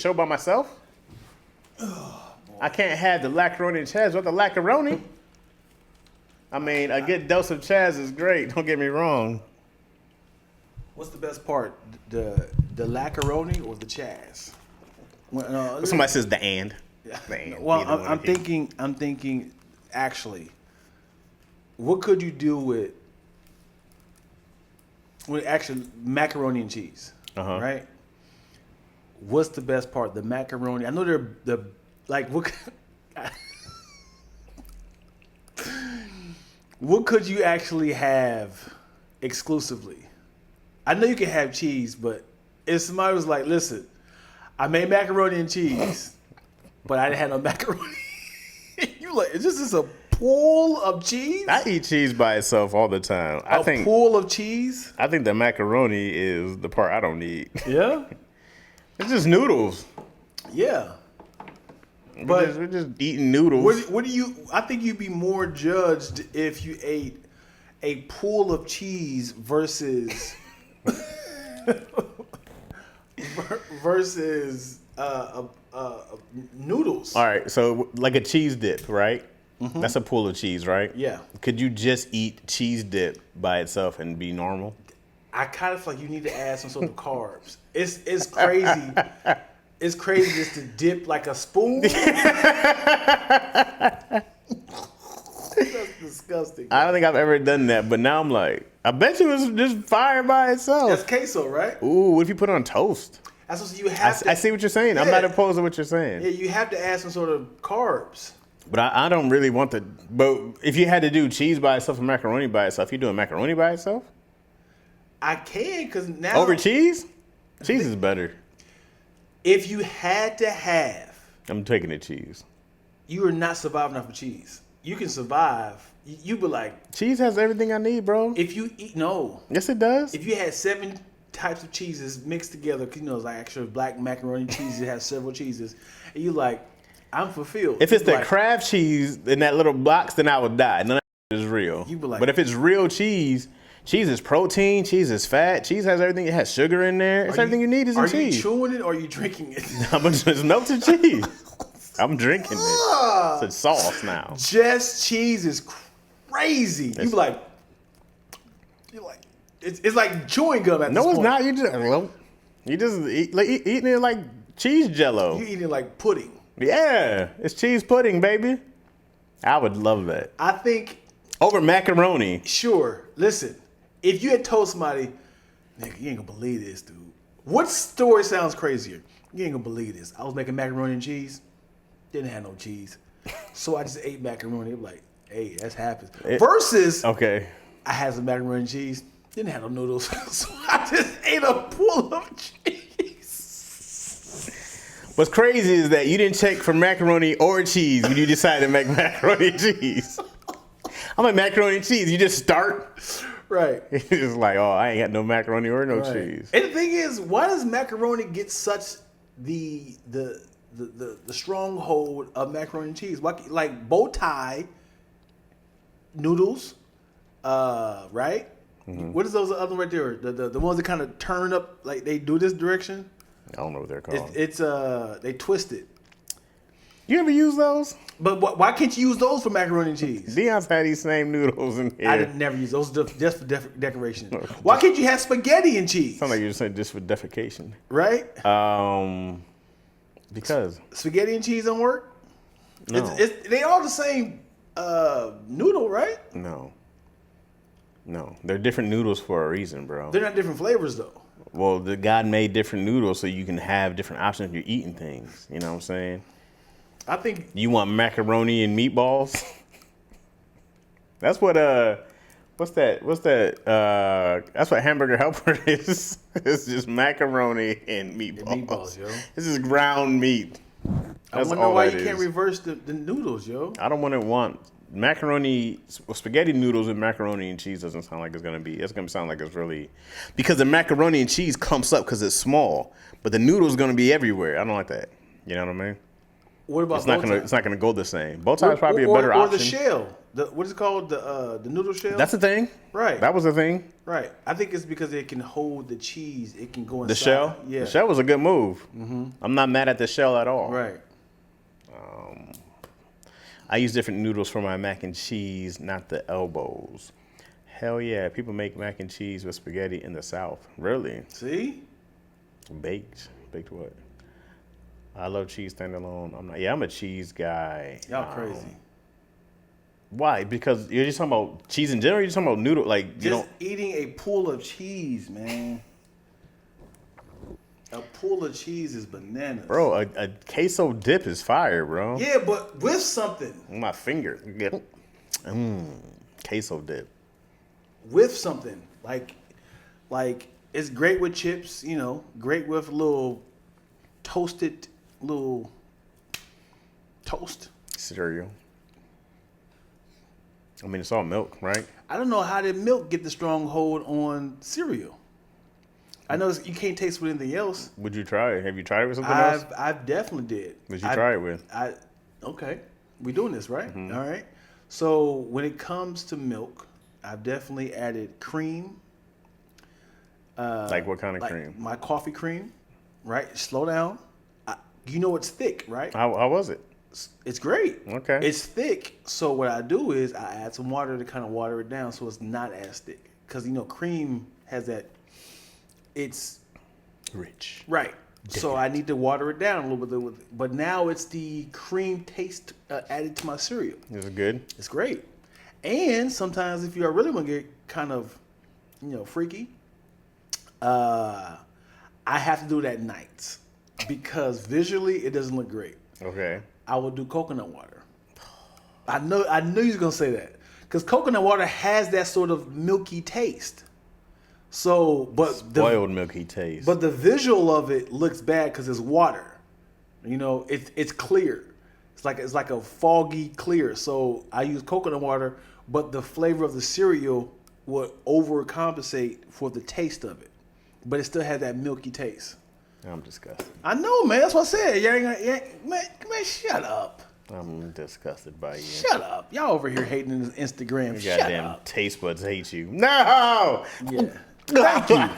show by myself? I can't have the Lackaroni Chaz without the Lackaroni. I mean, a good dose of Chaz is great. Don't get me wrong. What's the best part? The Lackaroni or the Chaz? Somebody says the and. Yeah. The and. Well, I'm thinking. Actually, what could you do with actually macaroni and cheese? Right. What's the best part? The macaroni. I know they're the like what. What could you actually have exclusively? I know you can have cheese, but if somebody was like, "Listen, I made macaroni and cheese, but I didn't have no macaroni," you like, is this a pool of cheese? I eat cheese by itself all the time. A pool of cheese? I think the macaroni is the part I don't need. Yeah? It's just noodles. Yeah. But we're just eating noodles. What do you? I think you'd be more judged if you ate a pool of cheese versus noodles. All right, so like a cheese dip, right? Mm-hmm. That's a pool of cheese, right? Yeah. Could you just eat cheese dip by itself and be normal? I kind of feel like you need to add some sort of carbs. It's crazy. It's crazy just to dip like a spoon. That's disgusting. I don't think I've ever done that, but now I'm like, I bet you it was just fire by itself. That's queso, right? Ooh, what if you put it on toast? That's what you have. I see what you're saying. Yeah. I'm not opposed to what you're saying. Yeah, you have to add some sort of carbs. But I don't really want the. But if you had to do cheese by itself and macaroni by itself, you doing macaroni by itself? I can, because now over cheese. Cheese is better. If you had to have, I'm taking the cheese. You are not surviving off of cheese. You can survive. You be like, cheese has everything I need, bro. If you eat, no. Yes, it does. If you had 7 types of cheeses mixed together, you know, it's like actual black macaroni cheese, it has several cheeses, and you like, I'm fulfilled. If it's the Kraft cheese in that little box, then I would die. None of that is real. You be like, but if it's real cheese, cheese is protein, cheese is fat, cheese has everything. It has sugar in there. It's everything you need is in cheese. Are you chewing it or are you drinking it? I'm just melted cheese. I'm drinking it. It's a sauce now. Just cheese is crazy. You be like, it's like chewing gum at this point. No, it's not. You just eating it like cheese Jello. You eating it like pudding. Yeah, it's cheese pudding, baby. I would love that. I think over macaroni. Sure. Listen, if you had told somebody, nigga, you ain't gonna believe this, dude. What story sounds crazier? You ain't gonna believe this. I was making macaroni and cheese. Didn't have no cheese. So I just ate macaroni. I'm like, hey, that's happens. Versus, okay, I had some macaroni and cheese. Didn't have no noodles. So I just ate a pool of cheese. What's crazy is that you didn't check for macaroni or cheese when you decided to make macaroni and cheese. I'm like, macaroni and cheese. You just start. Right. It's just like, oh, I ain't got no macaroni or no cheese. And the thing is, why does macaroni get such the stronghold of macaroni and cheese? Why, like bow tie noodles, right? Mm-hmm. What is those other right there? The ones that kind of turn up, like they do this direction? I don't know what they're called. It's they twist it. You ever use those? But why can't you use those for macaroni and cheese? Dion's had these same noodles in here. I didn't never use those just for decoration. Why can't you have spaghetti and cheese? Sound like you're saying just for defecation, right? Because spaghetti and cheese don't work. No, they all the same noodle, right? No, they're different noodles for a reason, bro. They're not different flavors though. Well, the God made different noodles so you can have different options when you're eating things. You know what I'm saying? I think you want macaroni and meatballs. That's what what's that? That's what Hamburger Helper is. It's just macaroni and meatballs. Yo. This is ground meat. That's I wonder why you can't reverse the noodles, yo. I don't want macaroni, spaghetti noodles with macaroni and cheese doesn't sound like it's gonna be. It's gonna sound like it's really, because the macaroni and cheese clumps up because it's small, but the noodle's gonna be everywhere. I don't like that. You know what I mean? What about it's not gonna go the same. Bow tie is probably a better option. Or the shell. what is it called? The noodle shell. That's the thing. Right. That was the thing. Right. I think it's because it can hold the cheese. It can go inside. The shell. Yeah. The shell was a good move. Mm-hmm. I'm not mad at the shell at all. Right. I use different noodles for my mac and cheese, not the elbows. Hell yeah, people make mac and cheese with spaghetti in the South. Really? See? Baked. Baked what? I love cheese standalone. I'm a cheese guy. Y'all crazy. Why? Because you're just talking about cheese in general, or you're just talking about noodle, like you Just don't eating a pool of cheese, man. A pool of cheese is bananas. Bro, a queso dip is fire, bro. Yeah, but with something. My finger. Queso dip. With something. Like it's great with chips, you know, great with a little toasted little toast. Cereal. I mean, it's all milk, right? I don't know how did milk get the strong hold on cereal. I know you can't taste with anything else. Would you try it? Have you tried it with something else? I definitely did. Would you try it with? Okay. We doing this, right? Mm-hmm. All right. So when it comes to milk, I've definitely added cream. Like what kind of cream? My coffee cream, right? Slow down. You know it's thick, right? How was it? It's great. Okay. It's thick. So what I do is I add some water to kind of water it down so it's not as thick. Because, you know, cream has that, it's Rich. right. So I need to water it down a little bit. But now it's the cream taste added to my cereal. Is it good? It's great. And sometimes if you really want to get kind of, you know, freaky, I have to do it at night because visually it doesn't look great. Okay. I will do coconut water. I knew you was gonna say that because coconut water has that sort of milky taste. So, but Spoiled milky taste. But the visual of it looks bad because it's water. You know, it's clear. It's like a foggy clear. So I use coconut water, but the flavor of the cereal would overcompensate for the taste of it. But it still has that milky taste. I'm disgusted. I know, man. That's what I said. Man, shut up. I'm disgusted by you. Shut up. Y'all over here hating in Instagram. Your Shut goddamn up. taste buds hate you. No! Yeah. Thank you.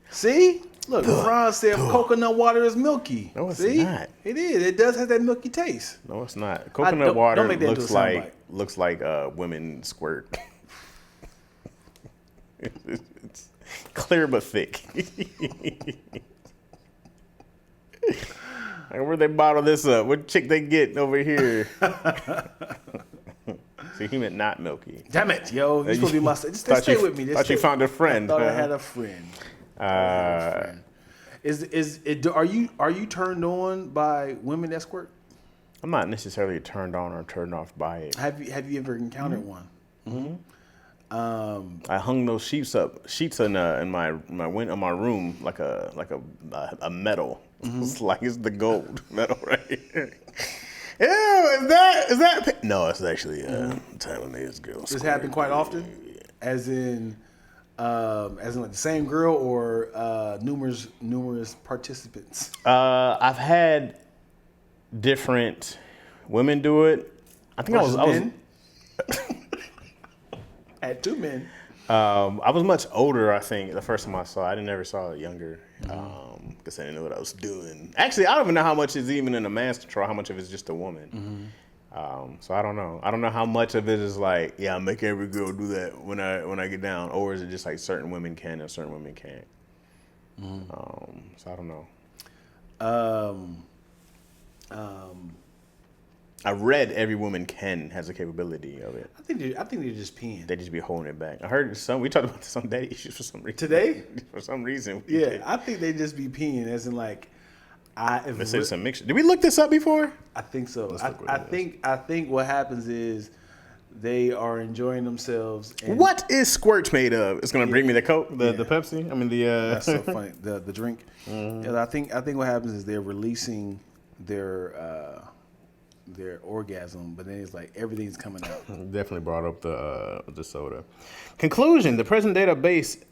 See? Look, Ron said coconut water is milky. No, it's See? not. It is. It does have that milky taste. No, it's not. Coconut water looks like women squirt. It's clear but thick. Like, where'd they bottle this up? What chick they get over here? See, he meant not milky. Damn it, yo! You're supposed to be my. Just stay with me. Thought you found a friend. I thought I had a friend. Are you turned on by women that squirt? I'm not necessarily turned on or turned off by it. Have you ever encountered one? Mm-hmm. I hung those sheets in my room like a metal. Mm-hmm. It's the gold metal right here. Yeah, is that? No, it's actually Taiwanese girl. This happened quite often, as in like the same girl or numerous participants. I've had different women do it. I think I was Had two men. I was much older, I think, the first time I saw it. I never saw it younger because I didn't know what I was doing. Actually, I don't even know how much is even in a man's control, how much of it is just a woman. Mm-hmm. So I don't know. I don't know how much of it is like, yeah, I make every girl do that when I get down, or is it just like certain women can and certain women can't. Mm-hmm. So I don't know. I read every woman has a capability of it. I think they're just peeing. They just be holding it back. I heard we talked about this on daddy issues for some reason. Today? For some reason. Yeah, I think they just be peeing as in like It's a mixture. Did we look this up before? I think so. I think what happens is they are enjoying themselves. And what is Squirt made of? It's gonna bring me the Coke, the Pepsi. I mean the. That's so funny. The drink. Mm-hmm. I think what happens is they're releasing their orgasm, but then it's like everything's coming out. Definitely brought up the soda. Conclusion: the present database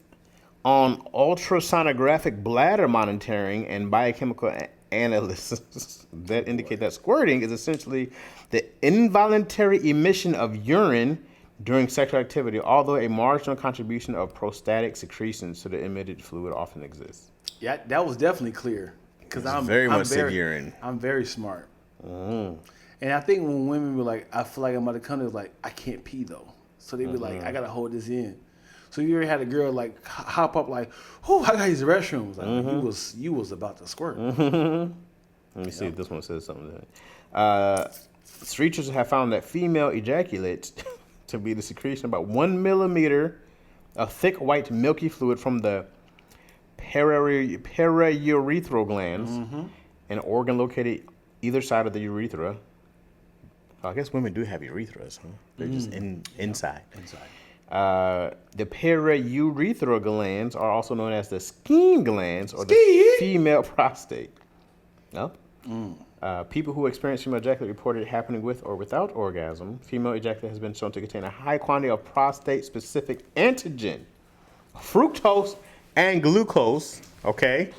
on ultrasonographic bladder monitoring and biochemical analysis that indicate that squirting is essentially the involuntary emission of urine during sexual activity, although a marginal contribution of prostatic secretions to the emitted fluid often exists. Yeah, that was definitely clear. Because I'm very much very, urine. I'm very smart. And I think when women be like, I feel like I'm about to come, they're like, I can't pee though. So they be like, I gotta hold this in. So you ever had a girl like hop up like, oh, I gotta use the restroom. Like, you was about to squirt. Let me see if this one says something. Researchers have found that female ejaculates to be the secretion of about 1 millimeter of thick white milky fluid from the paraurethral glands, an organ located either side of the urethra. I guess women do have urethras, huh? They're just inside. The paraurethral glands are also known as the skein glands or the female prostate. No? People who experience female ejaculate reported it happening with or without orgasm. Female ejaculate has been shown to contain a high quantity of prostate-specific antigen, fructose, and glucose. Okay,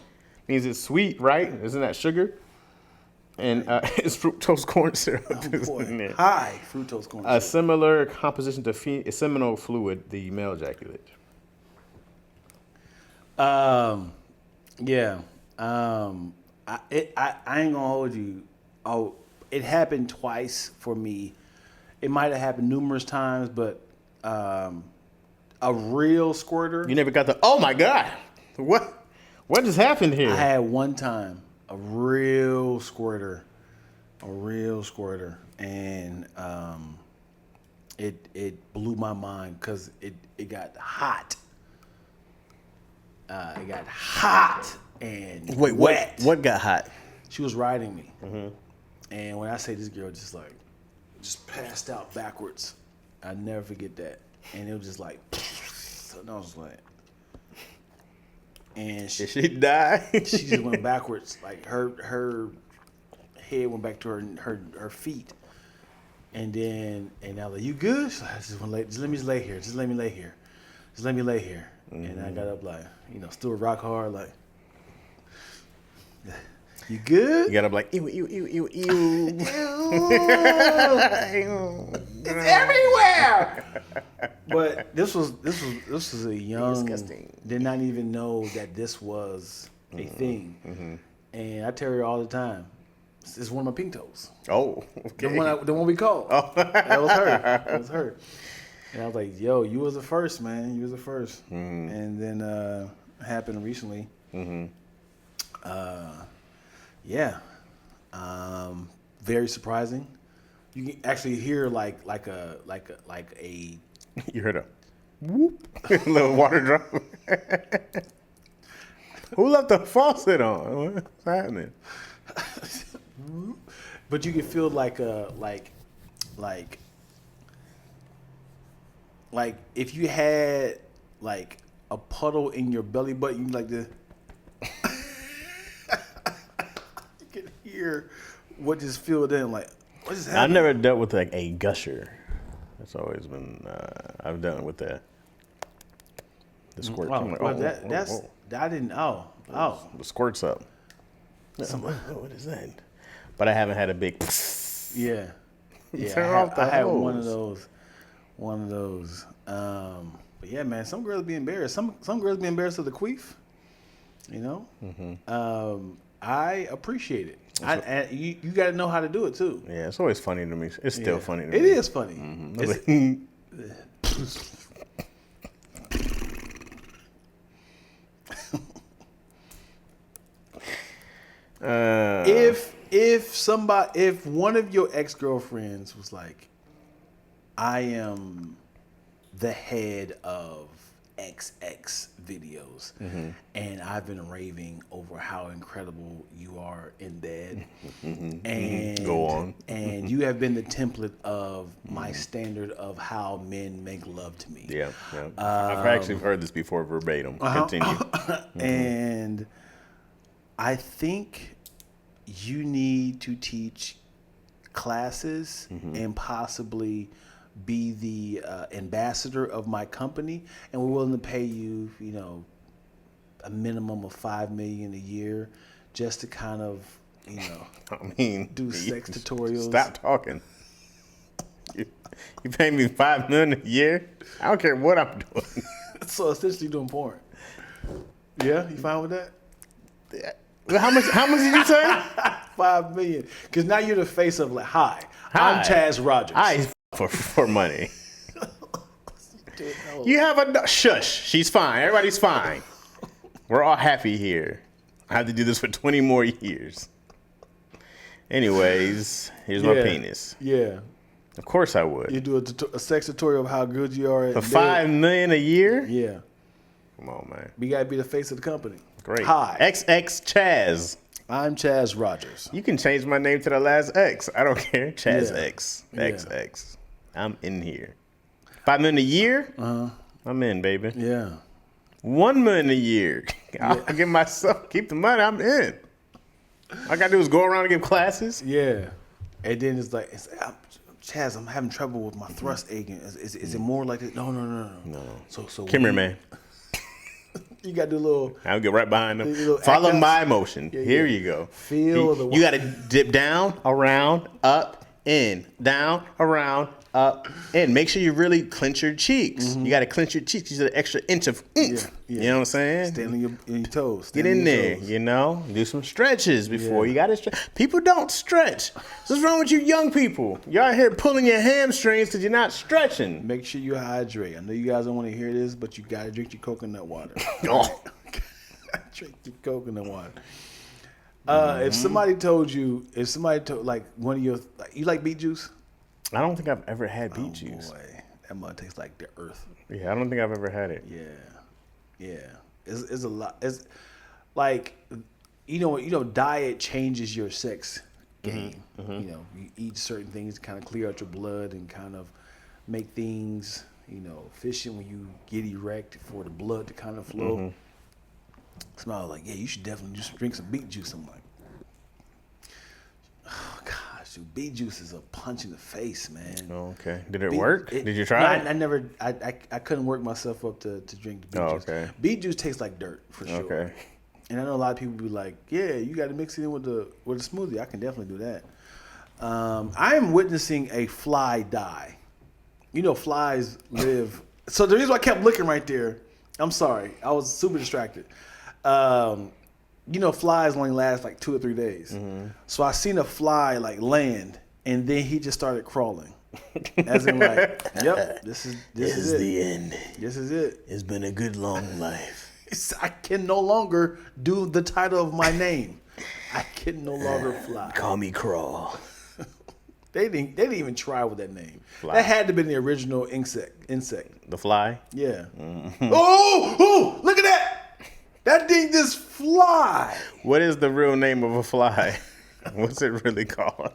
means it's sweet, right? Isn't that sugar? And it's fructose corn syrup. High fructose corn syrup. A similar composition to seminal fluid, the male ejaculate. Yeah. I ain't gonna hold you. Oh, it happened twice for me. It might have happened numerous times, but a real squirter. You never got the, oh my God, what just happened here? I had one time a real squirter, and it blew my mind because it got hot. It got hot and wet. What got hot? She was riding me, and when I say this girl just passed out backwards, I never forget that. And it was just like, and I was like, and Did she die? she just went backwards, like her head went back to her feet, and I was like, "You good?" She's like, just let me lay here. Just let me lay here. And I got up like, still rock hard, like, "You good?" You got up like, ew, ew, ew, ew, ew. It's everywhere. But this was a young, Disgusting. did not even know that this was a thing. And I tell her all the time, it's one of my pink toes. Oh, okay. The one we called. Oh. That was her. It was her. And I was like, yo, you was the first, man. You was the first. And then it happened recently. Yeah. Very surprising. You can actually hear like a You heard a whoop, little water drop. Who left the faucet on? What's happening? But you can feel like if you had like a puddle in your belly button, you like the you can hear what just filled in, like what just happened. I've never dealt with like a gusher. That's always been I've done with the squirt. Oh, Like, well, I didn't. The squirt's up. What is that? But I haven't had a big. Yeah. Turn off the I had hose. one of those. But yeah, man, some girls be embarrassed. Some girls be embarrassed of the queef. I appreciate it. You got to know how to do it too. Yeah, it's always funny to me. It's still funny to me. It is funny. If one of your ex-girlfriends was like, I am the head of XX videos, and I've been raving over how incredible you are in bed, and Go on. and you have been the template of my standard of how men make love to me. Yeah. I've actually heard this before verbatim. Continue. And I think you need to teach classes and possibly be the ambassador of my company, and we're willing to pay you, a minimum of $5 million a year, just to kind of you know, I mean, do sex tutorials. Stop talking. You pay me $5 million a year? I don't care what I'm doing. So essentially doing porn. Yeah, you fine with that? Well, how much did you say? $5 million. Because now you're the face of like, hi. Hi. I'm Chaz Rogers. I for money. Dude, no. You have a shush. She's fine. Everybody's fine. We're all happy here. I have to do this for 20 more years. Anyways, here's my penis. Yeah. Of course I would. You do a sex tutorial of how good you are. For $5 million a year? Yeah. Come on, man. We gotta be the face of the company. Great. Hi. XX Chaz. I'm Chaz Rogers. You can change my name to the last X. I don't care. Chaz Yeah. X. XX. I'm in here. $5 million a year? I'm in, baby. Yeah. $1 million a year. I'll give myself, keep the money, I'm in. All I gotta do is go around and give classes. Yeah. And then it's like, Chaz, I'm having trouble with my thrust aching. Is it more like this? No. So Come here, man. You got to do a little. I'll get right behind them. Follow my motion. Here you go. Feel the. You got to dip down, around, up, in, down, around, up, in. Make sure you really clench your cheeks. You got to clench your cheeks. You get an extra inch of oomph. You know what I'm saying? Stand on your toes. Get in there, you know. Do some stretches before you got to stretch. People don't stretch. What's wrong with you young people? Y'all out here pulling your hamstrings because you're not stretching. Make sure you hydrate. I know you guys don't want to hear this, but you got to drink your coconut water. Drink your coconut water. If somebody told like one of your, you like beet juice? I don't think I've ever had beet juice. Boy, that mud tastes like the earth. Yeah, I don't think I've ever had it. Yeah. It's a lot. It's like, you know, diet changes your sex game. You know, you eat certain things to kind of clear out your blood and kind of make things, you know, efficient when you get erect for the blood to kind of flow. Somebody was like, yeah, you should definitely just drink some beet juice. I'm like, oh gosh, dude, beet juice is a punch in the face, man. Oh, okay. Did it work? Did you try it? I never, I couldn't work myself up to drink the beet juice. Okay. Beet juice tastes like dirt for sure. Okay. And I know a lot of people be like, yeah, you got to mix it in with the smoothie. I can definitely do that. I am witnessing a fly die. You know, flies live. So the reason why I kept looking right there, I'm sorry, I was super distracted. You know, flies only last like 2 or 3 days. So I seen a fly like land, and then he just started crawling. As in like, yep, this is it. The end. This is it. It's been a good long life. I can no longer do the title of my name. I can no longer fly. Call me Crawl. They didn't even try with that name. Fly. That had to have been the original insect. The fly? Yeah. Oh, look at that. That thing just fly. What is the real name of a fly? What's it really called?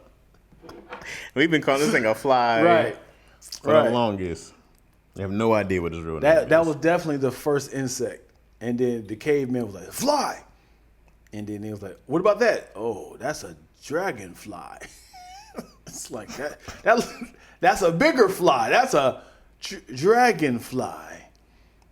We've been calling this thing a fly for the longest. I have no idea what his real name is. That was definitely the first insect. And then the caveman was like, fly. And then he was like, what about that? Oh, that's a dragonfly. It's like that. That's a bigger fly. That's a dragonfly.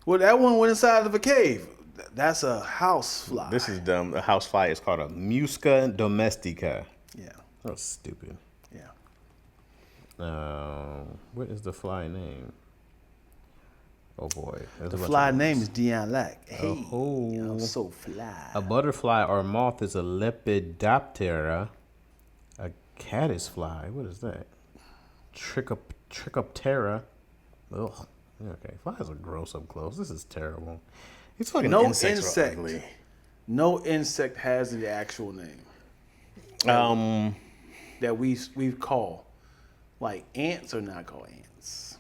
Well, that one went inside of a cave. That's a house fly. This is dumb. A house fly is called a Musca domestica. Yeah. That's stupid. Yeah. What is the fly name? Oh boy. The fly name is Dion Lack. Hey, Oh. I'm so fly. A butterfly or moth is a Lepidoptera. A caddis fly. What is that? Trichoptera. Ugh. Okay. Flies are gross up close. This is terrible. These fucking insects are ugly. No insect has the actual name. That we call. Like ants are not called ants.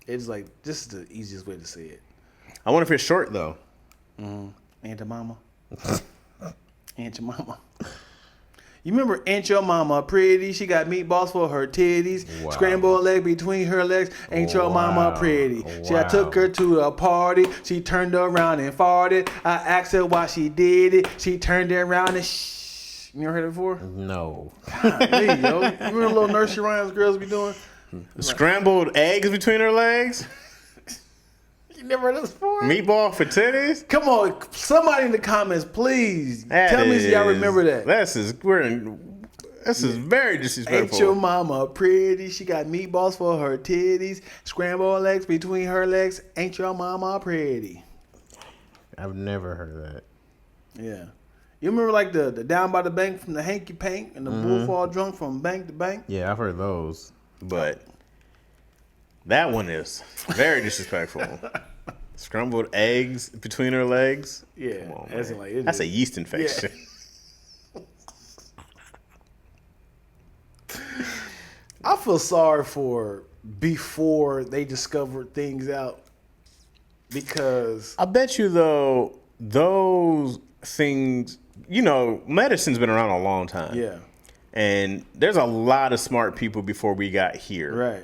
It's like, this is the easiest way to say it. I wonder if it's short though. Aunt your mama. Aunt your mama. You remember Aunt your mama pretty? She got meatballs for her titties. Wow. Scrambled egg between her legs. Ain't your mama pretty? I took her to a party. She turned around and farted. I asked her why she did it. She turned around and shh. You ever heard it before? No. There you go. You remember the little nursery rhymes girls be doing? Scrambled eggs between her legs? You never heard of this before? Meatball for titties? Come on, somebody in the comments, please tell me if y'all remember that. This is very disrespectful. Ain't your mama pretty? She got meatballs for her titties. Scrambled eggs between her legs. Ain't your mama pretty? I've never heard of that. Yeah. You remember like the down by the bank from the hanky pank and the bull fall drunk from bank to bank? Yeah, I've heard those. But that one is very disrespectful. Scrambled eggs between her legs? Yeah. Come on, That's a yeast infection. Yeah. I feel sorry for before they discovered things out because I bet you though those things, medicine's been around a long time. yeah, And there's a lot of smart people before we got here. right.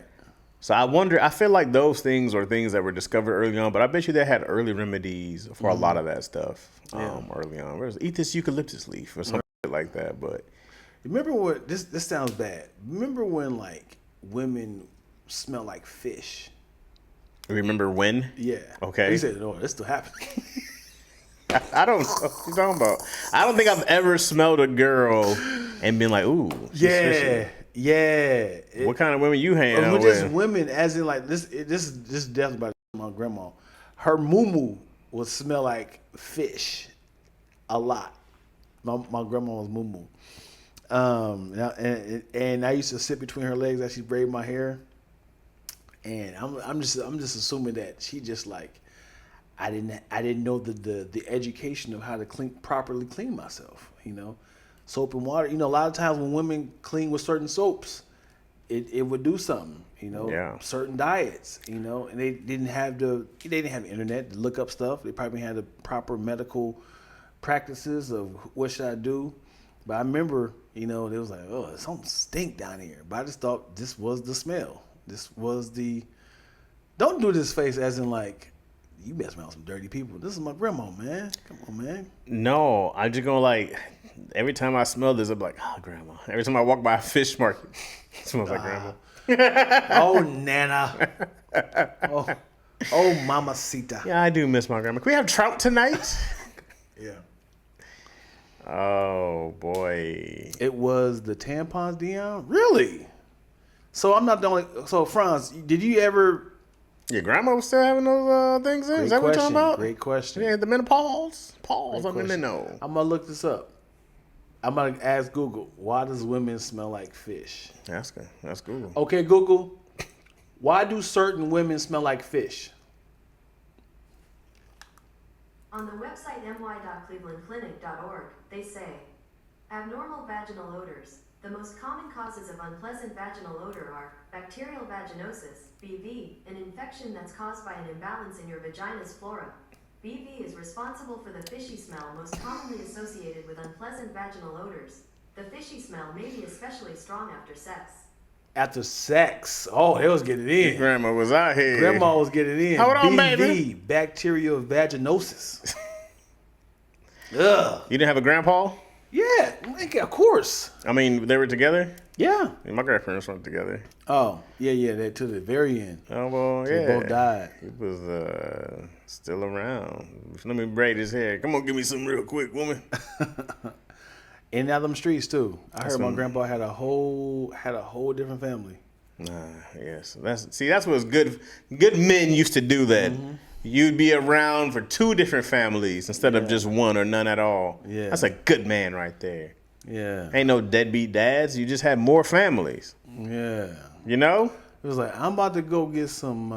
So I feel like those things are things that were discovered early on, but I bet you they had early remedies for a lot of that stuff early on. Eat this eucalyptus leaf or something like that. But Remember what this sounds bad. Remember when like women smell like fish? remember when? Yeah. Okay. You said, "Oh, it's still happening." I don't know what you're talking about. I don't think I've ever smelled a girl and been like, ooh, she's fishy. Yeah. What kind of women you hang out Just with? women, as in like this is definitely about my grandma. Her moo would smell like fish a lot. My grandma was moo. And I used to sit between her legs as she braided my hair, and I'm just assuming that she just like I didn't know the education of how to properly clean myself. Soap and water. A lot of times when women clean with certain soaps, it would do something. Yeah. Certain diets. And they didn't have the internet to look up stuff. They probably had the proper medical practices of what should I do. But I remember, they was like, oh, something stink down here. But I just thought this was the smell. This was the. Don't do this face as in like, you been smelling some dirty people. This is my grandma, man. Come on, man. No, I just go like, every time I smell this, I'm like, oh, grandma. Every time I walk by a fish market, it smells like grandma. Oh, Nana. Oh, mamacita. Yeah, I do miss my grandma. Can we have trout tonight? Yeah. Oh, boy. It was the tampons, Dion? Really? So I'm not the only. So, Franz, did you ever. Your grandma was still having those things in? Is that what you're talking about? Great question. Yeah, the menopause. Pause on the minnow. I'm going to look this up. I'm going to ask Google, why does women smell like fish? That's good. That's Google. Okay, Google, why do certain women smell like fish? On the website my.clevelandclinic.org, they say, abnormal vaginal odors. The most common causes of unpleasant vaginal odor are bacterial vaginosis, BV, an infection that's caused by an imbalance in your vagina's flora. BV is responsible for the fishy smell most commonly associated with unpleasant vaginal odors. The fishy smell may be especially strong after sex. After sex. Oh, they was getting it in. Grandma was out here. Grandma was getting it in. Hold on, BV, baby. bacterial vaginosis. Ugh. You didn't have a grandpa? Yeah, of course. I mean, they were together? Yeah. My grandparents weren't together. Oh, yeah, they to the very end. Oh, well, They yeah. both died. He was still around. Let me braid his hair. Come on, give me some real quick, woman. In out them streets too. I heard my when- grandpa had a whole different family. Yes. That's what good men used to do that. Mm-hmm. You'd be around for two different families instead of just one or none at all. Yeah. That's a good man right there. Yeah. Ain't no deadbeat dads. You just had more families. Yeah. You know? It was like, I'm about to go get some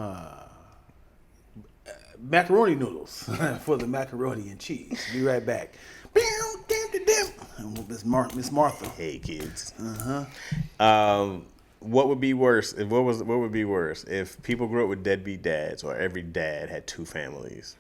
macaroni noodles for the macaroni and cheese. Be right back. Miss Martha. Hey, kids. What would be worse? What would be worse if people grew up with deadbeat dads, or every dad had two families?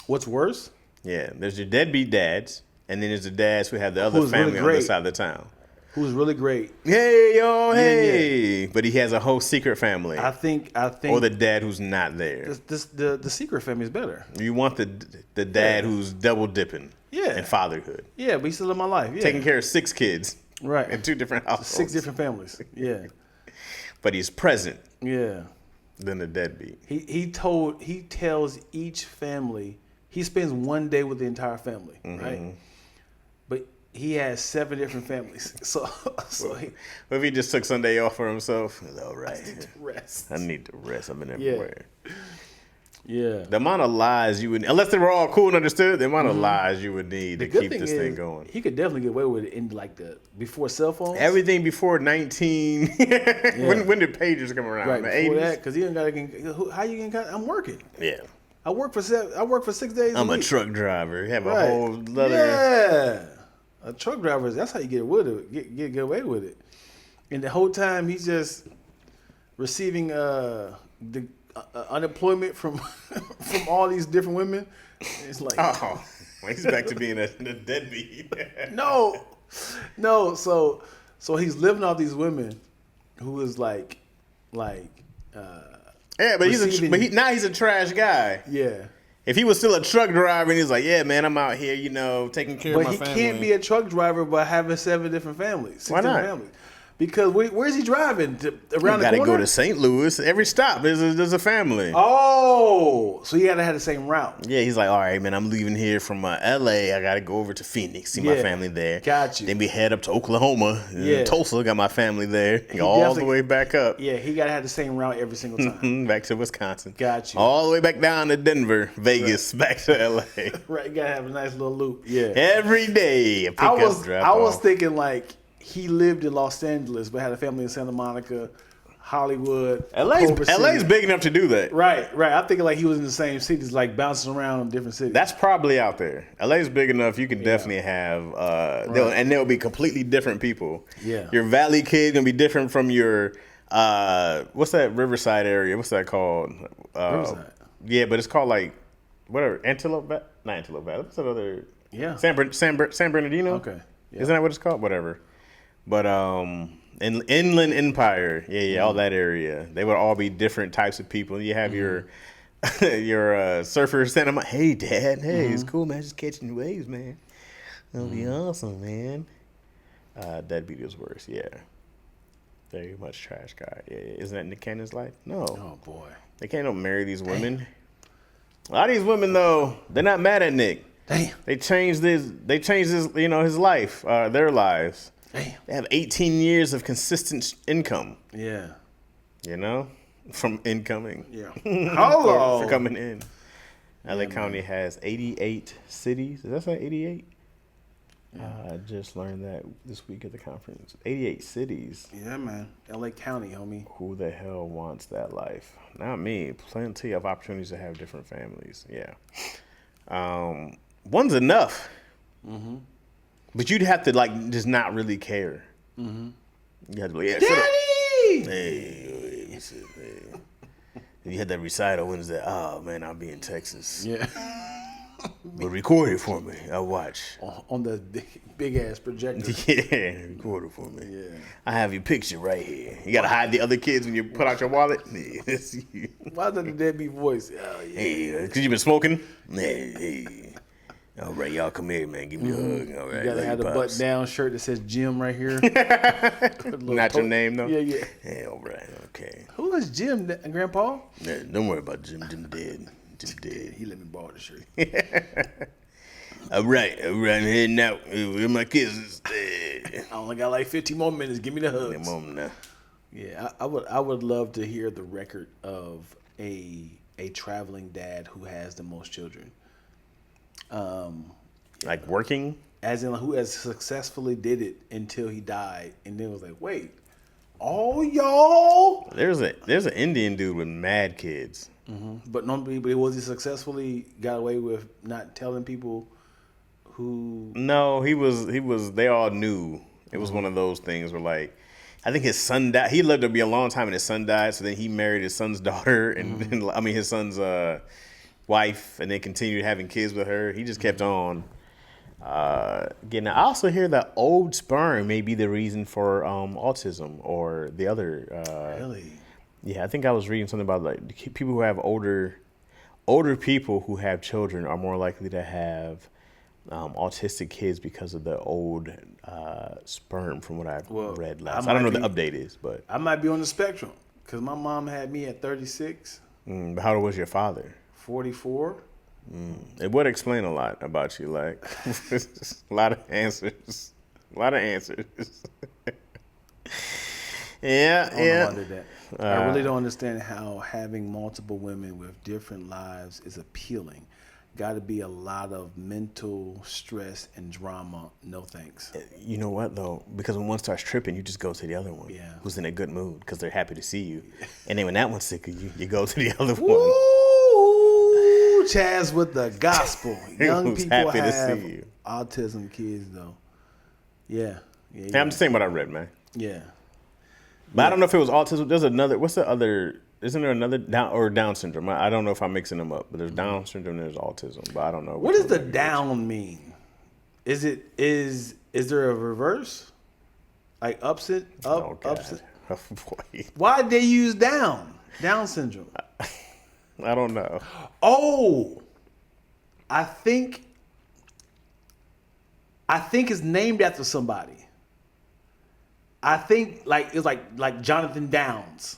What's worse? Yeah, there's your deadbeat dads, and then there's the dads who have the other Who's really family on the great. side of the town. Who's really great? Hey, yo, hey! Yeah. But he has a whole secret family, I think or the dad who's not there. the secret family is better. You want the dad who's double dipping, Yeah. in fatherhood, Yeah, but he still in my life. Yeah. taking care of 6 kids, Right. in 2 different households. 6 different families. Yeah. But he's present. Yeah. than a deadbeat. He tells each family he spends one day with the entire family, right? But he has 7 different families. So What if he just took Sunday off for himself? All right. I need to rest. I need to rest. I've been everywhere. Yeah. The amount of lies you would, unless they were all cool and understood, the amount of lies you would need to keep this thing going. He could definitely get away with it in like before cell phones. Everything before 19. When did pagers come around? Right, The before 80s? that, because you ain't got to. How you get? I'm working. Yeah. I work for 6 days. I'm a a week. truck driver. You have Right. a whole other. Yeah. A truck driver. That's how you get away with it. Get away with it. And the whole time he's just receiving the unemployment from all these different women. It's like, Oh, well, he's back to being a deadbeat. no. So he's living off these women who is like. Yeah, but Receiving- now he's a trash guy. Yeah. If he was still a truck driver and he's like, yeah, man, I'm out here, taking care of But my he family. can't be a truck driver by having 7 different families. 6 Why not? different families. Because where's he driving? Around You the gotta corner? go to St. Louis. Every stop there's a family. Oh, so he had to have the same route. Yeah, he's like, all right, man, I'm leaving here from L.A. I gotta go over to Phoenix, see my Yeah, family there. got you. Then we head up to Oklahoma, Yeah. Tulsa, got my family there, all the definitely- way back up. Yeah, he got to have the same route every single time. Back to Wisconsin. Got you. All the way back down to Denver, Vegas, back to L.A. Right, you got to have a nice little loop. Yeah. Every day, a I pickup drop was off. thinking like he lived in Los Angeles but had a family in Santa Monica, Hollywood. Culver City. LA's big enough to do that. Right. I'm thinking like he was in the same cities, like bouncing around in different cities. That's probably out there. LA's big enough. You can definitely have, they'll be completely different people. Yeah. Your Valley kid gonna be different from your, what's that Riverside area? What's that called? Riverside. Yeah, but it's called like whatever Antelope. Not Antelope Valley. What's that other? Yeah. San Bernardino. Okay. Yeah. Isn't that what it's called? Whatever. But Inland Empire, all that area. They would all be different types of people. You have your surfer Santa Monica. Hey, Dad. Hey, it's cool, man. Just catching waves, man. That'll be awesome, man. Deadbeat is worse. Yeah. Very much trash guy. Yeah. Isn't that Nick Cannon's life? No. Oh boy. They can't marry these women. A lot of these women, though, they're not mad at Nick. Damn. They changed his his life, their lives. Damn. They have 18 years of consistent income, Yeah. from incoming. Yeah. For coming in. LA County has 88 cities. Does that say 88? I just learned that this week at the conference. 88 cities. Yeah, man. LA County, homie. Who the hell wants that life? Not me. Plenty of opportunities to have different families. Yeah. One's enough. Mm-hmm. But you'd have to just not really care. Mm-hmm. You have to be like, yeah, Daddy! Hey. You had that recital Wednesday. Oh man, I'll be in Texas. Yeah. But record it for me. I'll watch. On the big ass projector. Yeah, record it for me. Yeah. I have your picture right here. You gotta hide the other kids when you put out your wallet. Yeah, that's you. Why the deadbeat voice? Oh, yeah. Hey, cause you been smoking. Hey. All right, y'all come here, man. Give me a hug. All right, You gotta have the button down shirt that says Jim right here. Not your name though. Yeah. Yeah, all right, okay. Who is Jim, Grandpa? Yeah, don't worry about Jim. Jim dead. Jim dead. He let me borrow the shirt. All right, I'm heading out. Where my kids? I only got like 15 more minutes. Give me the hugs. Come on now. Yeah, I would love to hear the record of a traveling dad who has the most children. Like working? As in, who has successfully did it until he died, and then was like, wait, all y'all? There's an Indian dude with mad kids. But was he successfully got away with not telling people who? No, he was. They all knew. It was one of those things where like, I think his son died. He lived to be a long time, and his son died. So then he married his son's daughter, and his son's wife, and then continued having kids with her. He just kept on. Getting. I also hear that old sperm may be the reason for autism or the other. Really? Yeah, I think I was reading something about like people who have older people who have children are more likely to have autistic kids because of the old sperm. From what I've read last, I don't know what the update is, but I might be on the spectrum Because my mom had me at 36, But how old was your father? 44. It would explain a lot about you, like a lot of answers. A lot of answers. Yeah, I don't know why I did that. I really Uh, don't understand how having multiple women with different lives is appealing. Got to be a lot of mental stress and drama. No thanks. You know what though? Because when one starts tripping, you just go to the other one, Yeah. who's in a good mood because they're happy to see you. And then when that one's sick of you, you go to the other one. Woo! Chaz with the gospel. Young Who's people happy to have see you. autism kids though. Yeah. Yeah, I'm just saying what I read, man. Yeah. But I don't know if it was autism. There's another. What's the other? Isn't there another Down syndrome? I don't know if I'm mixing them up. But there's Down syndrome and there's autism. But I don't know. What does the down mean? Is there a reverse? Like upset? Oh, God. Upset? Oh, boy. Why did they use down? Down syndrome. I don't know. Oh, I think it's named after somebody. I think like it's like Jonathan Downs.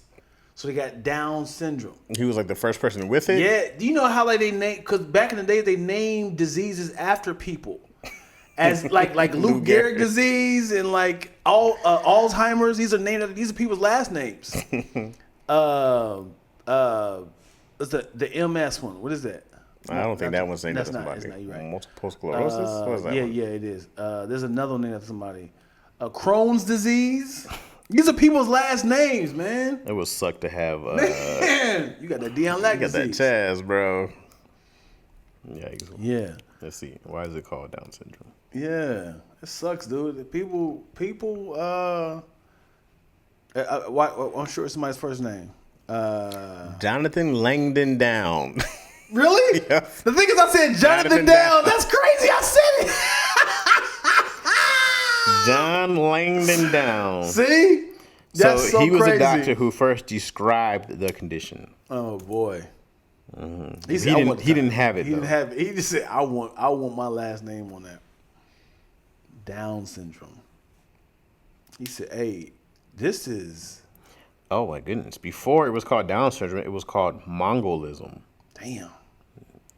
So they got Down syndrome. He was like the first person with it. Yeah. Do you know how like they name? Because back in the day they named diseases after people, as like Lou Gehrig disease and like Alzheimer's. These are people's last names. What's the MS one? What is that? I don't think that one's named after That's somebody. not, you're right. Multiple sclerosis. What is that? Yeah, one? yeah, it is. There's another one named after somebody. Crohn's disease. These are people's last names, man. It would suck to have. Man, you got that Deion Lack You got that disease. Chaz, bro. Yeah, Let's see. Why is it called Down syndrome? yeah. It sucks, dude. People. I'm sure it's somebody's first name. Jonathan Langdon Down. Really? Yeah. The thing is, I said Jonathan Jonathan Down. Down. That's crazy. I said it. John Langdon Down. See? That's so he was crazy. a doctor who first described the condition. Oh boy. He didn't have it. He didn't have it. He just said, "I want my last name on that." Down syndrome. He said, "Hey, this is Oh my goodness! Before it was called Down syndrome, it was called Mongolism. damn."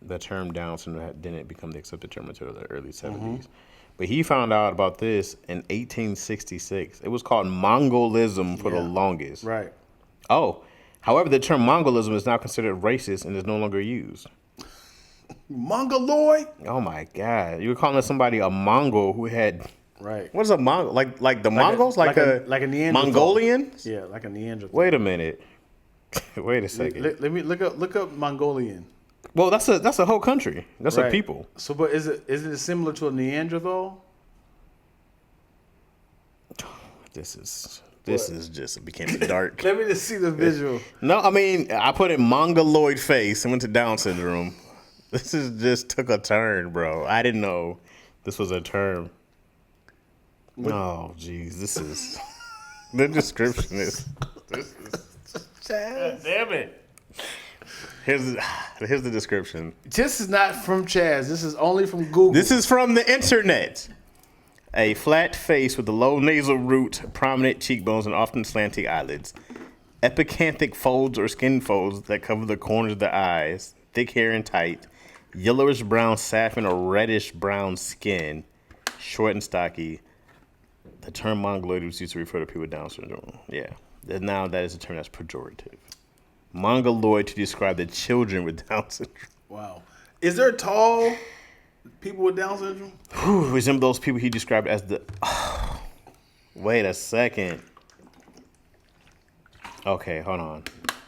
The term Down syndrome didn't become the accepted term until the early 70s. But he found out about this in 1866. It was called Mongolism for the longest. Right. Oh, however, the term Mongolism is now considered racist and is no longer used. Mongoloid. Oh my God! You were calling somebody a Mongol who had Right. what is a Mongol? Like the Mongols? Like a Neanderthal. Mongolian? Yeah, like a Neanderthal. Wait a minute. Wait a second. Let me look up Mongolian. Well, that's a whole country. That's a Right. people. So, but is it similar to a Neanderthal? This is just became dark. Let me just see the visual. No, I mean I put in Mongoloid face and went to Down syndrome. This is just took a turn, bro. I didn't know this was a term. Oh, jeez, this is the description is. This is Chaz. damn it. Here's the description. This is not from Chaz. This is only from Google. This is from the internet. A flat face with a low nasal root, prominent cheekbones, and often slanting eyelids. Epicanthic folds or skin folds that cover the corners of the eyes. Thick hair and tight. Yellowish brown saffron or reddish brown skin. Short and stocky. The term Mongoloid was used to refer to people with Down syndrome. Yeah. And now that is a term that's pejorative. Mongoloid to describe the children with Down syndrome. Wow. Is there tall people with Down syndrome? Whew, resemble those people he described as the... wait a second. Okay, hold on.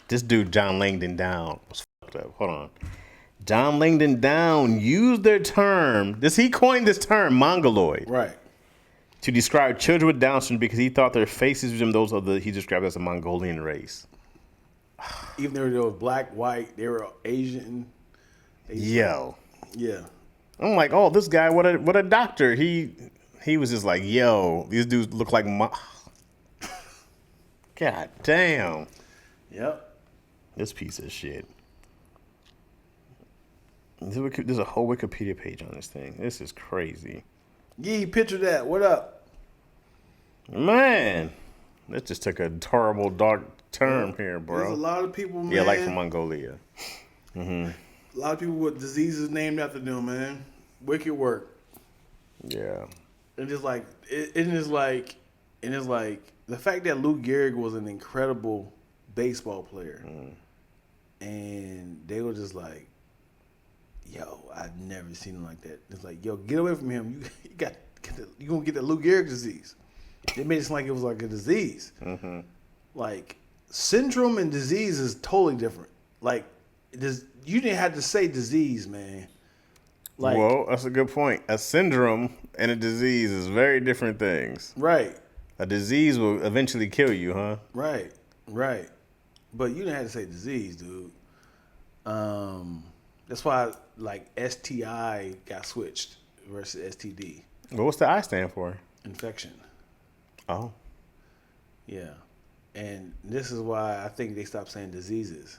This dude, John Langdon Down, was fucked up. Hold on. John Langdon Down used their term... He coined this term, Mongoloid. Right. To describe children with Down syndrome because he thought their faces resembled those of he described as a Mongolian race. Even though they were black, white, they were Asian. Yo. Yeah. I'm like, oh, this guy, what a doctor. He was just like, yo, these dudes look like God damn. Yep. This piece of shit. There's a whole Wikipedia page on this thing. This is crazy. Yee, picture that. What up? Man. That just took a horrible dark turn here, There's a bro. lot of people, man. Yeah, like from Mongolia. A lot of people with diseases named after them, man. Wicked work. Yeah. And it's like, the fact that Lou Gehrig was an incredible baseball player, and they were just like, yo, I've never seen him like that. It's like, yo, get away from him. You gonna get that Lou Gehrig disease. They made it seem like it was like a disease. Mm-hmm. Like, syndrome and disease is totally different. Like, you didn't have to say disease, man. Like, well, that's a good point. A syndrome and a disease is very different things. right, A disease will eventually kill you, huh? right. But you didn't have to say disease, dude. That's why, like, STI got switched versus STD. But what's the I stand for? Infection. Oh. Yeah. And this is why I think they stopped saying diseases.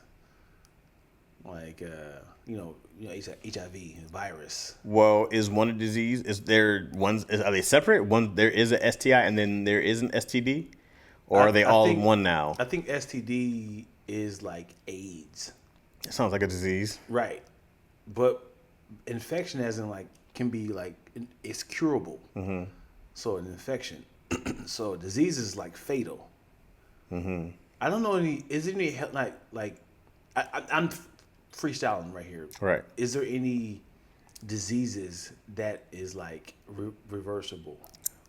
Like, HIV, virus. Well, is one a disease? Is there ones? Are they separate? One, there is a STI and then there is an STD, or are they all think, one now? I think STD is like AIDS. It sounds like a disease. Right. But infection, as in like, can be like, it's curable. Mm-hmm. So an infection. So disease is like fatal. Mm-hmm. I don't know is there any I'm freestyling right here. Right. Is there any diseases that is like reversible?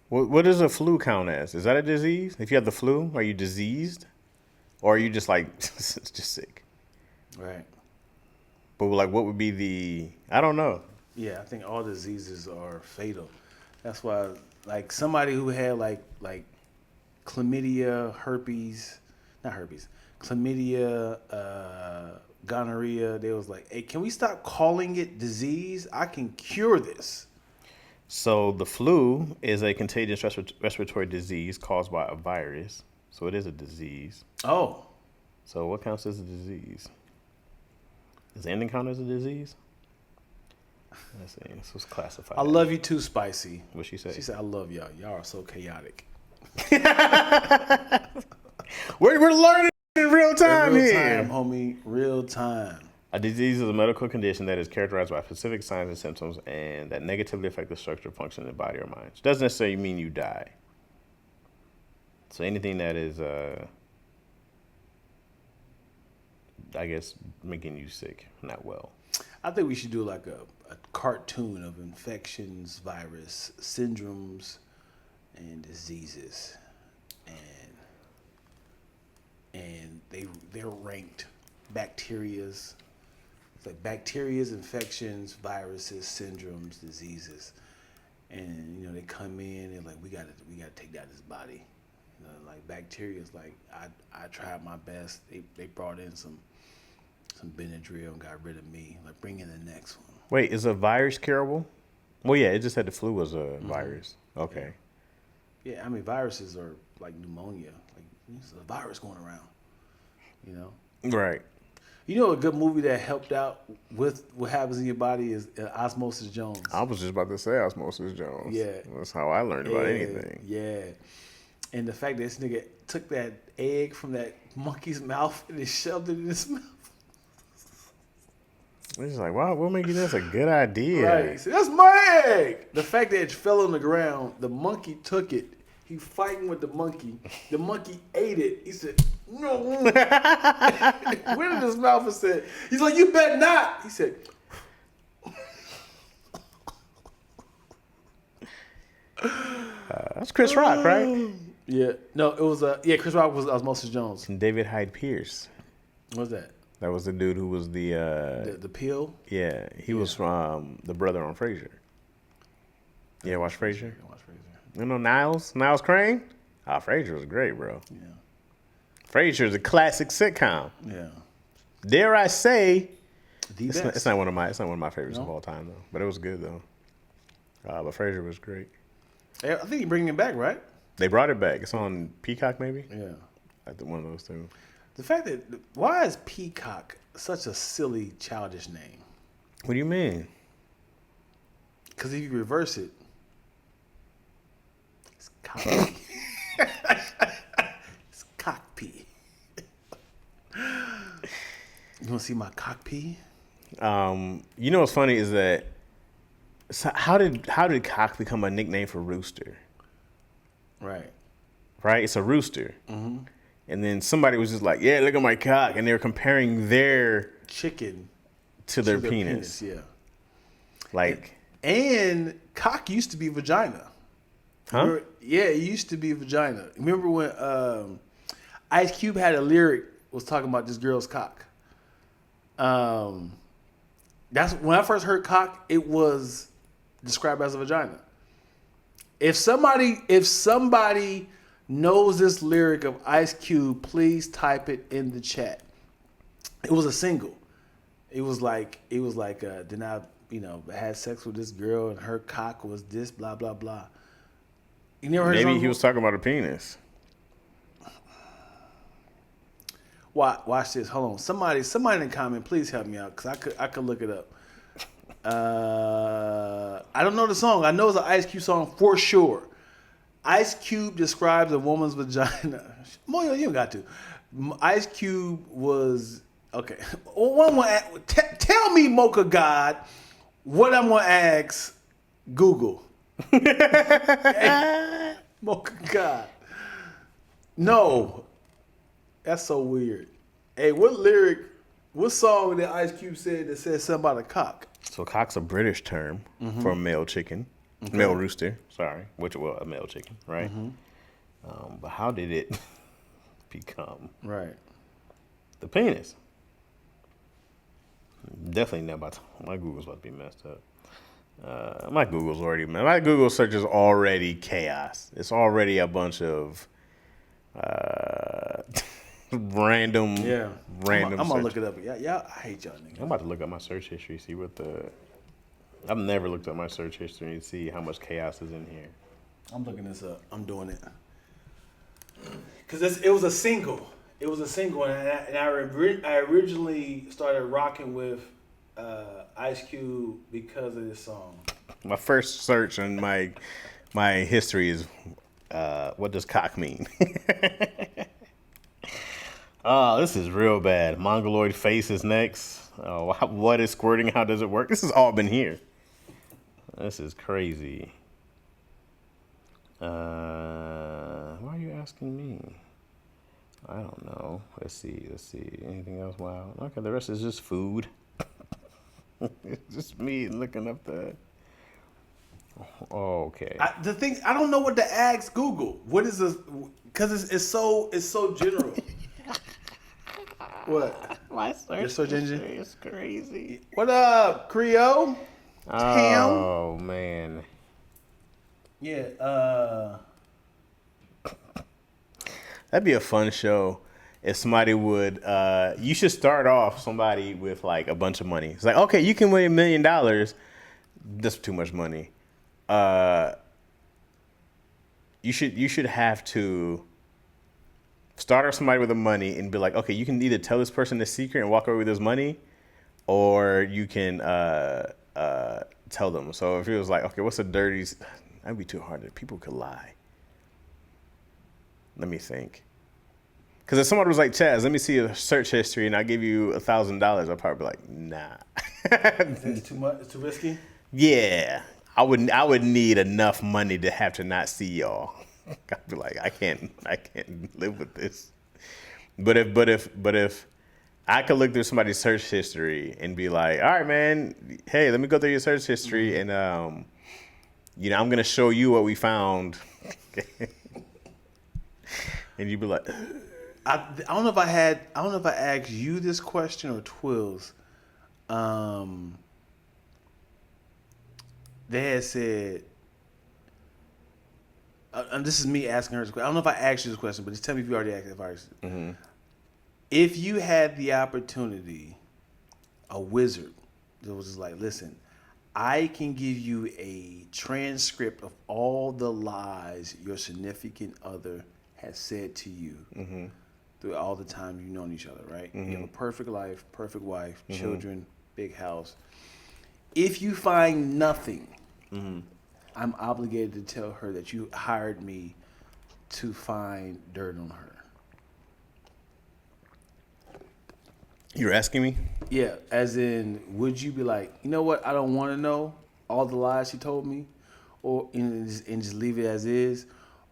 What does a flu count as? Is that a disease? If you have the flu, are you diseased, or are you just like just sick? Right. But like, what would be the? I don't know. Yeah, I think all diseases are fatal. That's why, like, somebody who had like chlamydia, chlamydia, gonorrhea, they was like, hey, can we stop calling it disease? I can cure this. So the flu is a contagious respiratory disease caused by a virus. So it is a disease. Oh. So what counts as a disease? Does anything count as a disease? Let's see. This was classified. I love you too, Spicy. What'd she say? She said, I love y'all. Y'all are so chaotic. We're learning in real time real here. time, homie. Real time. A disease is a medical condition that is characterized by specific signs and symptoms and that negatively affect the structure, function of the body or mind. It doesn't necessarily mean you die. So anything that is, I guess, making you sick, not well. I think we should do like a cartoon of infections, virus, syndromes, and diseases. And they're ranked. Bacterias. It's like bacterias, infections, viruses, syndromes, diseases. And they come in and like we gotta take down this body. Like bacteria is like I tried my best. They brought in some Benadryl and got rid of me. Like bring in the next one. Wait, is a virus curable? Well, yeah, it just said the flu was a virus. Okay. Yeah, I mean viruses are like pneumonia. Like there's a virus going around. Right. You know a good movie that helped out with what happens in your body is Osmosis Jones. I was just about to say Osmosis Jones. Yeah. That's how I learned about anything. Yeah. And the fact that this nigga took that egg from that monkey's mouth and then shoved it in his mouth. It's like, wow, what making this a good idea? Right. He said, that's my egg. The fact that it fell on the ground, the monkey took it. He fighting with the monkey. The monkey ate it. He said, no. Went in his mouth and said, he's like, you bet not. He said, that's Chris Rock, right? yeah. No, it was Chris Rock was Osmosis Jones. And David Hyde Pierce. What was that? That was the dude who was The pill? Yeah, he was from the brother on Frasier. Yeah, watch Frasier. Watch Frasier. You know Niles Crane? Ah, Frasier was great, bro. Yeah. Frasier is a classic sitcom. Yeah. Dare I say, The it's best. not one of my favorites No? of all time though. But it was good though. But Frasier was great. I think you're bringing it back, right? They brought it back. It's on Peacock, maybe. Yeah. I think one of those two. The fact that why is Peacock such a silly, childish name? What do you mean? Because if you reverse it, it's cocky. see my cock pee? You know what's funny is that how did cock become a nickname for rooster? Right. Right? It's a rooster. Mm-hmm. And then somebody was just like, yeah, look at my cock. And they were comparing their chicken to their penis. Yeah. Like. And cock used to be vagina. Huh? Remember, yeah, it used to be vagina. Remember when Ice Cube had a lyric was talking about this girl's cock? That's when I first heard cock, it was described as a vagina. If somebody knows this lyric of Ice Cube, please type it in the chat. It was a single. It was like then I had sex with this girl and her cock was this blah blah blah. You never heard? Maybe he was talking about a penis. Watch this. Hold on. Somebody in the comment, please help me out because I could look it up. I don't know the song. I know it's an Ice Cube song for sure. Ice Cube describes a woman's vagina. Moyo, you don't got to. Ice Cube was okay. Tell me, Mocha God, what I'm gonna ask Google. Hey, Mocha God. No. That's so weird. Hey, what song did Ice Cube said that said something about a cock? So cock's a British term for a male chicken. Okay. Male rooster, sorry. A male chicken, right? Mm-hmm. But how did it become the penis? Definitely not about to, my Google's about to be messed up. My Google search is already chaos. It's already a bunch of random. I'm gonna look it up. Yeah, I hate y'all niggas. I'm about to look up my search history, see what I've never looked up my search history and see how much chaos is in here. I'm looking this up. I'm doing it because it was a single. It was a single, and I originally started rocking with Ice Cube because of this song. My first search on my history is what does cock mean? Oh, this is real bad. Mongoloid face is next. Oh, what is squirting? How does it work? This has all been here. This is crazy. Why are you asking me? I don't know. Let's see. Anything else? Wow. Okay, the rest is just food. It's just me looking up the... Oh, okay. I don't know what to ask Google. What is this? Because it's so general. What? My search engine is crazy. What up, Creole? Oh, man. Yeah. That'd be a fun show if somebody would. You should start off somebody with like a bunch of money. It's like, okay, you can win $1 million. That's too much money. You should have to start off somebody with the money and be like, okay, you can either tell this person the secret and walk away with this money, or you can tell them. So if it was like, okay, what's the dirtiest? That'd be too hard. People could lie. Let me think. Because if someone was like, Chaz, let me see your search history and I'll give you $1,000, I'd probably be like, nah. It's too much. It's too risky. Yeah, I would need enough money to have to not see y'all. I'd be like, I can't live with this. But if I could look through somebody's search history and be like, all right, man, hey, let me go through your search history and I'm gonna show you what we found. And you'd be like, I don't know if I asked you this question or Twills. They had said, and this is me asking her this question. I don't know if I asked you this question, but just tell me if you already asked it. Mm-hmm. If you had the opportunity, a wizard that was just like, listen, I can give you a transcript of all the lies your significant other has said to you through all the time you've known each other, right? You have a perfect life, perfect wife, children, big house. If you find nothing, I'm obligated to tell her that you hired me to find dirt on her. You're asking me? Yeah, as in, would you be like, you know what? I don't want to know all the lies she told me, or and just leave it as is,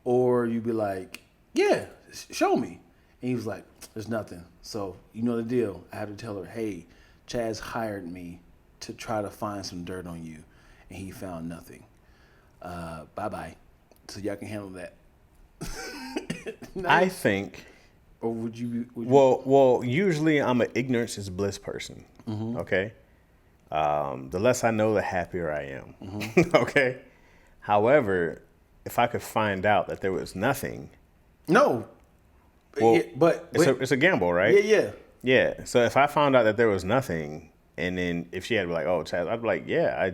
or you be like, yeah, show me. And he was like, there's nothing. So you know the deal. I have to tell her, hey, Chaz hired me to try to find some dirt on you, and he found nothing. Bye bye. So y'all can handle that. I think. Or would you? Well, usually I'm an ignorance is bliss person. Mm-hmm. Okay. The less I know, the happier I am. Mm-hmm. Okay. However, if I could find out that there was nothing. No. Well, yeah, but it's a gamble, right? Yeah. Yeah. So if I found out that there was nothing, and then if she had to be like, oh, Chaz, I'd be like, yeah,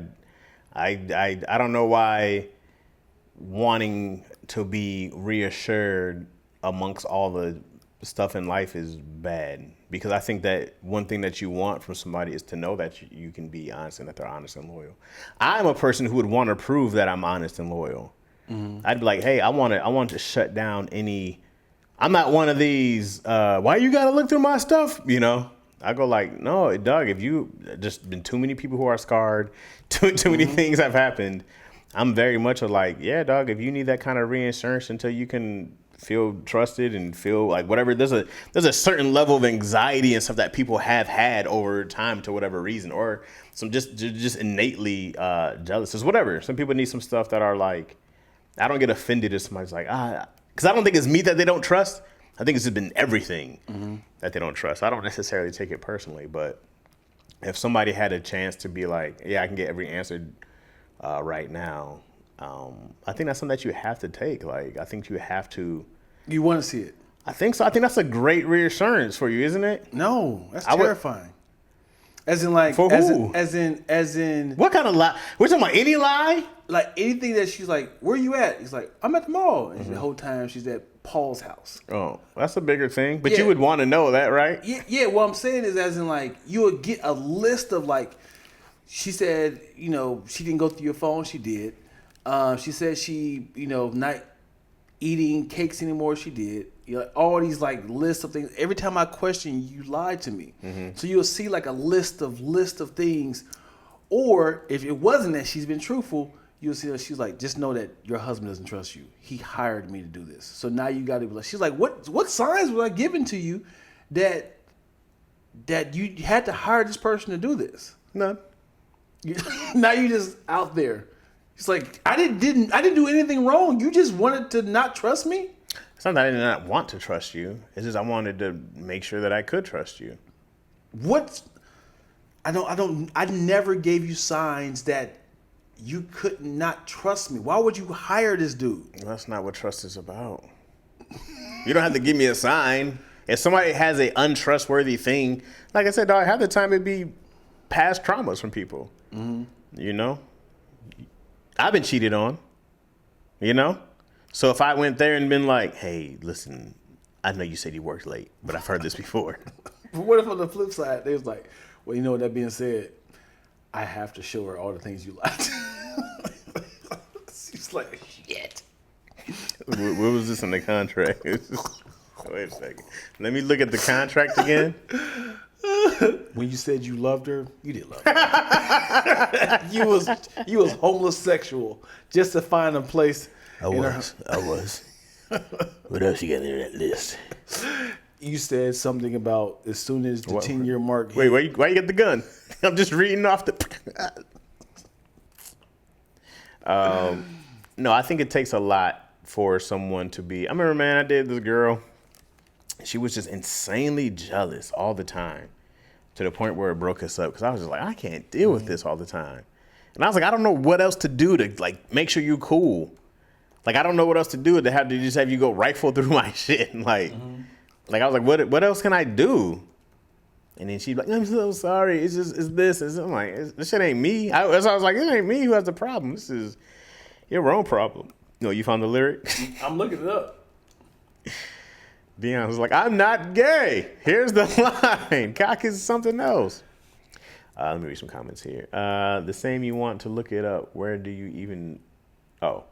I don't know why wanting to be reassured amongst all the stuff in life is bad, because I think that one thing that you want from somebody is to know that you can be honest and that they're honest and loyal. I'm a person who would want to prove that I'm honest and loyal. Mm-hmm. I'd be like, hey, I want to shut down any. I'm not one of these. Why you gotta look through my stuff? You know, I go like, no, Doug. If you just been too many people who are scarred, too many things have happened. I'm very much like, yeah, dog. If you need that kind of reinsurance until you can feel trusted and feel like whatever, there's a certain level of anxiety and stuff that people have had over time to whatever reason, or some just innately jealous. It's whatever. Some people need some stuff that are like, I don't get offended if somebody's like, because I don't think it's me that they don't trust. I think it's just been everything that they don't trust. I don't necessarily take it personally, but if somebody had a chance to be like, yeah, I can get every answer right now, I think that's something that you have to take. Like, I think you have to. You want to see it? I think so. I think that's a great reassurance for you, isn't it? No, that's terrifying. As in, like, for who? As in. What kind of lie? We're talking about any lie? Like anything that she's like, where you at? He's like, I'm at the mall. And the whole time she's at Paul's house. Oh, that's a bigger thing. But you would want to know that, right? Yeah. What I'm saying is, as in, like, you would get a list of, like, she said, you know, she didn't go through your phone. She did. She said she, you know, not eating cakes anymore. She did. You know, all these, like, lists of things. Every time I question you, lied to me. Mm-hmm. So you'll see, like, a list of things. Or if it wasn't that she's been truthful, you'll see that she's like, just know that your husband doesn't trust you. He hired me to do this. So now you got to be like, she's like, what signs was I given to you that you had to hire this person to do this? None. Now you just out there. It's like, I didn't do anything wrong. You just wanted to not trust me? It's not that I did not want to trust you. It's just I wanted to make sure that I could trust you. I never gave you signs that you could not trust me. Why would you hire this dude? That's not what trust is about. You don't have to give me a sign. If somebody has an untrustworthy thing, like I said, dog, half the time it'd be past traumas from people. Mm-hmm. You know? I've been cheated on. You know? So if I went there and been like, hey, listen, I know you said you worked late, but I've heard this before. But what if on the flip side, they was like, well, you know, that being said, I have to show her all the things you liked. She's like, shit. What was this in the contract? Wait a second. Let me look at the contract again. When you said you loved her, you did love her. you was homosexual just to find a place. I was. What else you got in that list? You said something about as soon as the 10-year mark. Wait, why you get the gun? I'm just reading off the. No, I think it takes a lot for someone to be. I remember, man, I dated this girl. She was just insanely jealous all the time, to the point where it broke us up, because I was just like, I can't deal with this all the time. And I was like, I don't know what else to do to, like, make sure you cool. Like, I don't know what else to do to just have you go rifle through my shit. And like I was like, what else can I do? And then she'd be like, I'm so sorry. It's this. I'm like, this shit ain't me. I was like, it ain't me who has the problem. This is your own problem. No, you found the lyric? I'm looking it up. Deion was like, I'm not gay. Here's the line. Cock is something else. Let me read some comments here. The same you want to look it up. Where do you even... Oh.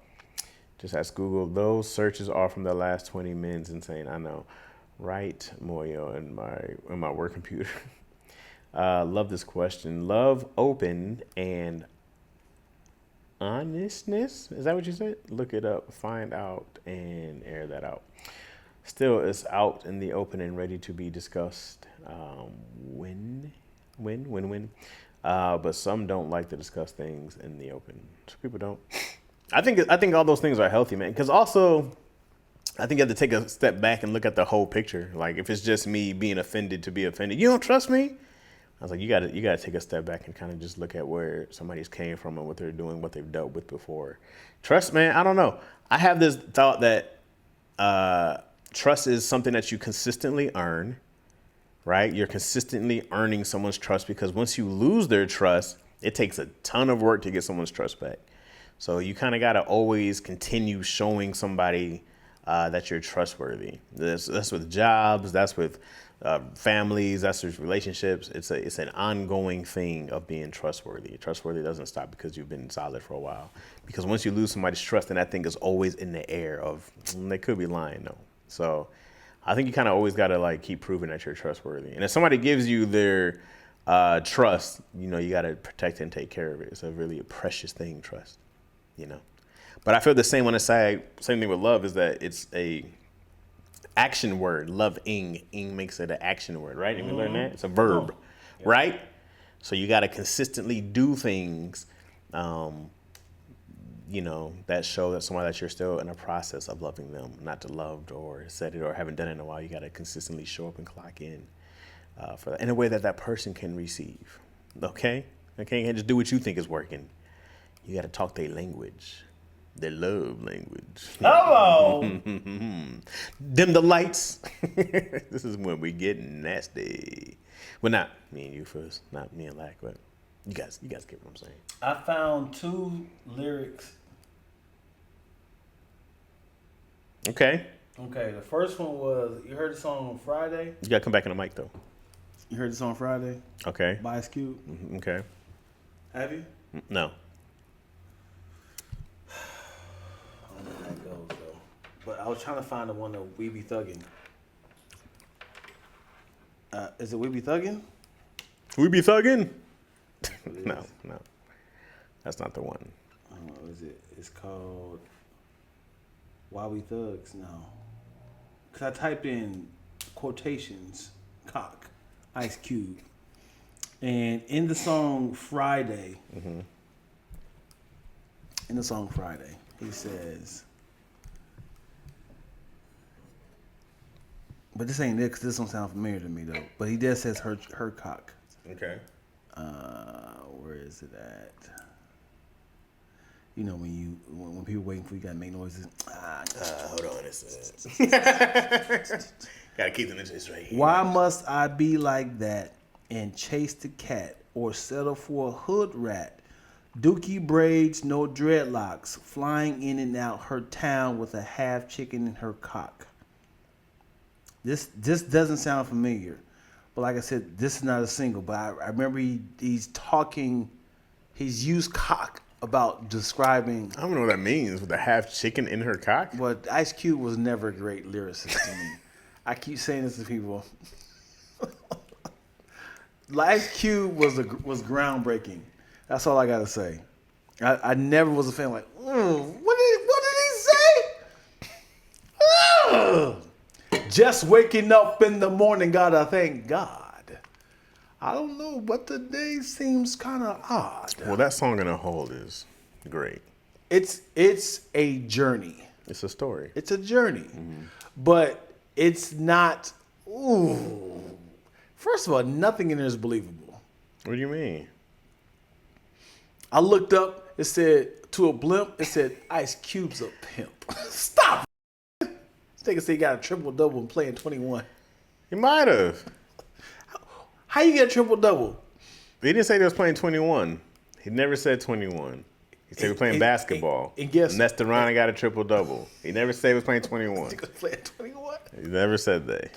Just ask Google. Those searches are from the last 20 minutes. Insane. I know. Right, Moyo, in my work computer. Love this question. Love open and honestness. Is that what you said? Look it up, find out, and air that out. Still, it's out in the open and ready to be discussed. Win. But some don't like to discuss things in the open. Some people don't. I think all those things are healthy, man. Because also, I think you have to take a step back and look at the whole picture. Like, if it's just me being offended to be offended, you don't trust me? I was like, you gotta take a step back and kind of just look at where somebody's came from and what they're doing, what they've dealt with before. Trust, man, I don't know. I have this thought that trust is something that you consistently earn, right? You're consistently earning someone's trust, because once you lose their trust, it takes a ton of work to get someone's trust back. So you kind of got to always continue showing somebody that you're trustworthy. That's with jobs, that's with families, that's with relationships. It's an ongoing thing of being trustworthy. Trustworthy doesn't stop because you've been solid for a while. Because once you lose somebody's trust, then that thing is always in the air of they could be lying, no. So I think you kind of always got to like keep proving that you're trustworthy. And if somebody gives you their trust, you got to protect and take care of it. It's a really precious thing, trust, But I feel the same on the side. Same thing with love is that it's a action word. Love-ing. Ing makes it an action word, right? Did we learn that? It's a verb, right? So you got to consistently do things, that show that someone that you're still in a process of loving them, not to loved or said it or haven't done it in a while. You got to consistently show up and clock in for that in a way that person can receive. Okay? Okay? You can't just do what you think is working. You got to talk their language. Their love language. Hello. Dim the lights. This is when we get nasty. Well, not me and you first, not me and Lack, but you guys get what I'm saying. I found 2 lyrics. Okay. Okay, the first one was, you heard the song on Friday? You gotta come back in the mic though. You heard the song Friday? Okay. By Ice Cube? Okay. Have you? No. I don't know how that goes though. But I was trying to find the one that We Be Thuggin'. Is it We Be Thuggin'? We be thugging? No. That's not the one. Is it? It's called Why We Thugs? No. Because I typed in quotations, cock, Ice Cube. And in the song Friday, he says, but this ain't it because this don't sound familiar to me though. But he does says her cock. Okay. Where is it at? When people waiting for you, gotta make noises. Hold on. It's gotta keep the niches right here. Why must I be like that and chase the cat or settle for a hood rat? Dookie braids, no dreadlocks, flying in and out her town with a half chicken in her cock. This doesn't sound familiar, but like I said, this is not a single. But I remember he's used cock about describing. I don't know what that means with a half chicken in her cock. But Ice Cube was never a great lyricist to me. I keep saying this to people. Ice Cube was groundbreaking. That's all I gotta say. I never was a fan. Like, what did he say? Just waking up in the morning, gotta thank God. I don't know, but the day seems kind of odd. Well, that song in a whole is great. It's a journey. It's a story. It's a journey, but it's not. First of all, nothing in there is believable. What do you mean? I looked up. It said to a blimp. It said Ice Cube's a pimp. Stop. Nigga say he got a triple double and playing 21. He might have. How you get a triple double? He didn't say he was playing 21. He never said 21. He said he was playing basketball. And guess Nestorana got a triple double. He never said he was playing 21. He was playing 21. He never said that.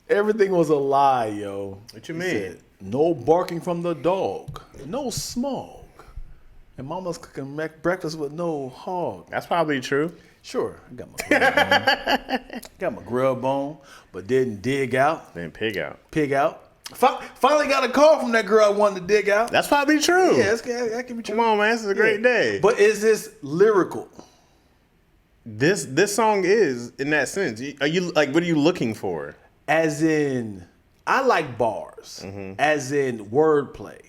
Everything was a lie, yo. What you He mean? said, no barking from the dog. No smog. And mama's cooking breakfast with no hog. That's probably true. Sure, I got my grub on. Got my grub on, but didn't dig out. Then pig out. Pig out. Finally got a call from that girl I wanted to dig out. That's probably true. Yeah, that can be true. Come on, man. This is a great day. But is this lyrical? This song is in that sense. Are you like, what are you looking for? As in, I like bars. As in wordplay.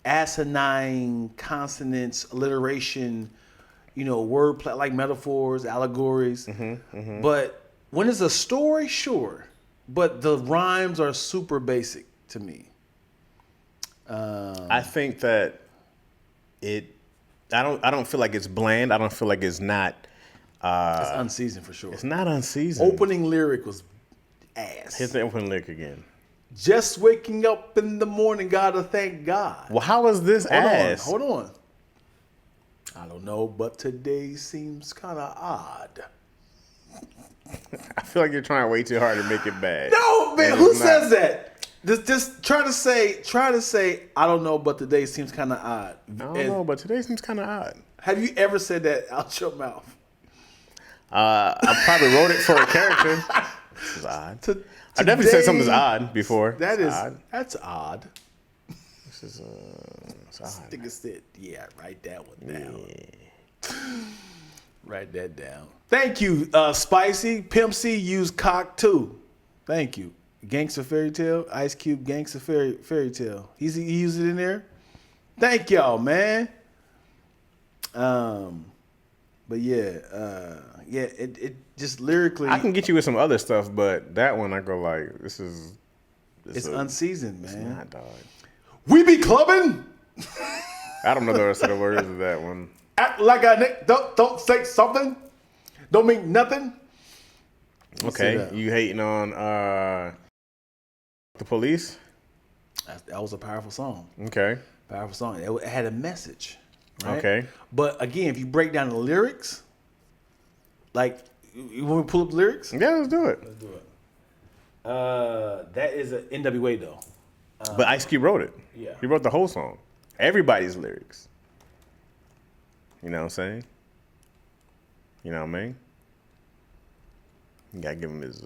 Asinine consonants, alliteration, wordplay, I like metaphors, allegories. But when it's a story, sure. But the rhymes are super basic to me. I think that I don't feel like it's bland. I don't feel like it's not. It's unseasoned for sure. It's not unseasoned. Opening lyric was ass. Hit the opening lyric again. Just waking up in the morning, gotta thank God. Well, how is this ass? Hold on. I don't know, but today seems kind of odd. I feel like you're trying way too hard to make it bad. No, man, who says that? Just try to say, I don't know, but today seems kind of odd. I don't know, but today seems kind of odd. Have you ever said that out your mouth? I probably wrote it for a character. This is odd. I definitely said something's odd before. That's odd. This is it's odd. Nigga said, yeah, write that one down. Yeah. Write that down. Thank you, Spicy. Pimp C used cock too. Thank you. Gangsta Fairy Tale, Ice Cube Gangsta Fairy Tale. He used it in there. Thank y'all, man. But it just lyrically. I can get you with some other stuff, but that one I go like, it's unseasoned, man. It's not, dog. We be clubbing. I don't know the rest of the words of that one. Act like don't say something. Don't mean nothing. Okay, you hating on the police? That was a powerful song. Okay, powerful song. It had a message. Right? Okay, but again, if you break down the lyrics, like you want me to pull up the lyrics? Yeah, let's do it. That is an NWA though. But Ice Cube wrote it. Yeah, he wrote the whole song. Everybody's lyrics. You know what I'm saying? You know what I mean? You gotta give him his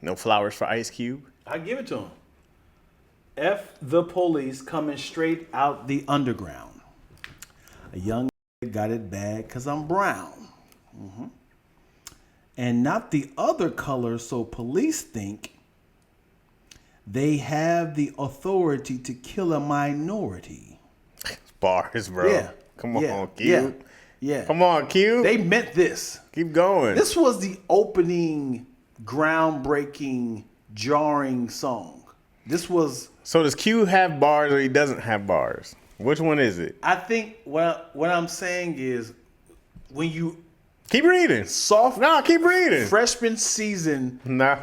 no flowers for Ice Cube. I give it to him. F the police coming straight out the underground. A young got it bad because I'm brown. And not the other color, so police think they have the authority to kill a minority. Bars, bro. Yeah. Come on, Cube. Yeah. Come on, Cube. They meant this. Keep going. This was the opening, groundbreaking, jarring song. This was. So does Q have bars or he doesn't have bars? Which one is it? I think what I'm saying is when you keep reading. Keep reading. Freshman season. No,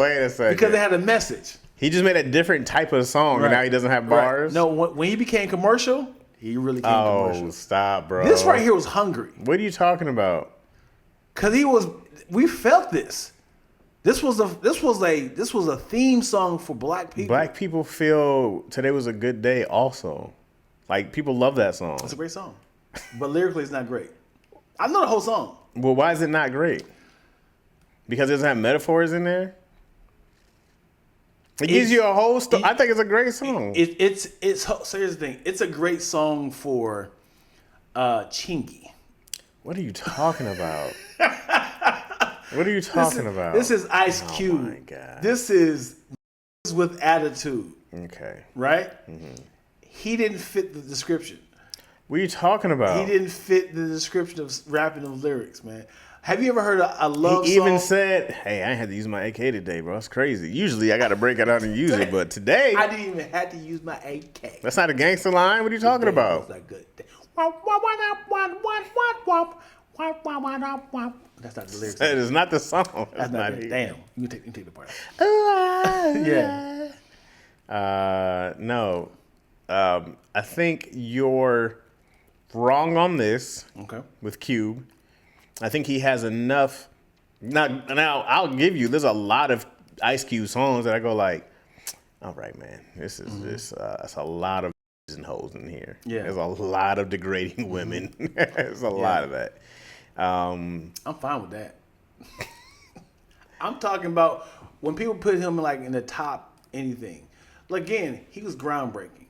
wait a second. Because they had a message. He just made a different type of song, and now he doesn't have bars. No, when he became commercial, he really became commercial. Oh, stop, bro. This right here was hungry. What are you talking about? Because we felt this. This was a theme song for black people. Black people feel today was a good day also. Like, people love that song. It's a great song. But lyrically, it's not great. I know the whole song. Well, why is it not great? Because it doesn't have metaphors in there? It gives you a whole story. I think it's a great song. So here's the thing. It's a great song for Chingy. What are you talking about? What are you talking about? This is Ice Cube. Oh my God. This is with attitude. Okay. Right? Mm-hmm. He didn't fit the description. What are you talking about? He didn't fit the description of rapping those lyrics, man. Have you ever heard a love song? He even said, hey, I ain't had to use my AK today, bro. It's crazy. Usually I got to break it out and use it, but today... I didn't even have to use my AK. That's not a gangster line. What are you talking about? That's not good. That's not the lyrics. That is not the song. That's not it. Damn. You can take the part out. Yeah. No. I think you're wrong on this. Okay. With Cube. I think he has enough. Now I'll give you. There's a lot of Ice Cube songs that I go like, all right, man. This is this. That's a lot of and hoes in here. Yeah. There's a lot of degrading women. There's a lot of that. I'm fine with that. I'm talking about when people put him like in the top anything. Like, again, he was groundbreaking.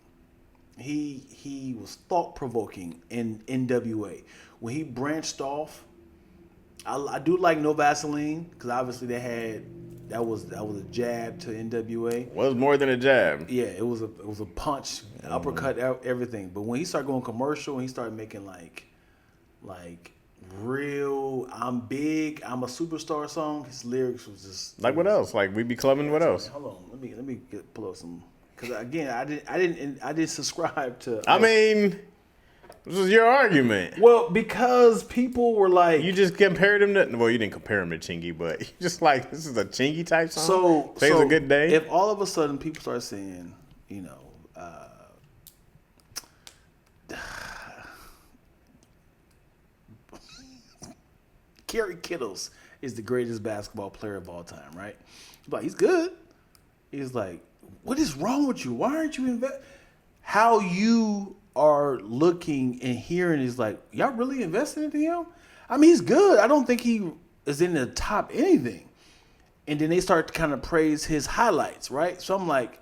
He was thought provoking in NWA. When he branched off, I do like No Vaseline because obviously that was a jab to NWA. Was more than a jab. Yeah, it was a punch, uppercut, everything. But when he started going commercial, and he started making like real, I'm big, I'm a superstar song. His lyrics was just Like what else? Like We Be Clubbing. What else? Hold on, let me pull up some. Because again, I didn't subscribe to. I mean, this is your argument. Well, because people were like, You just compared him to. Well, you didn't compare him to Chingy, but you just like this is a Chingy type song. Today's a good day. If all of a sudden people start saying, you know, Kerry Kittles is the greatest basketball player of all time, right? But he's good. He's like, what is wrong with you? Why aren't you How you are looking and hearing is like, y'all really investing into him? I mean, he's good. I don't think he is in the top anything. And then they start to kind of praise his highlights, right? So I'm like,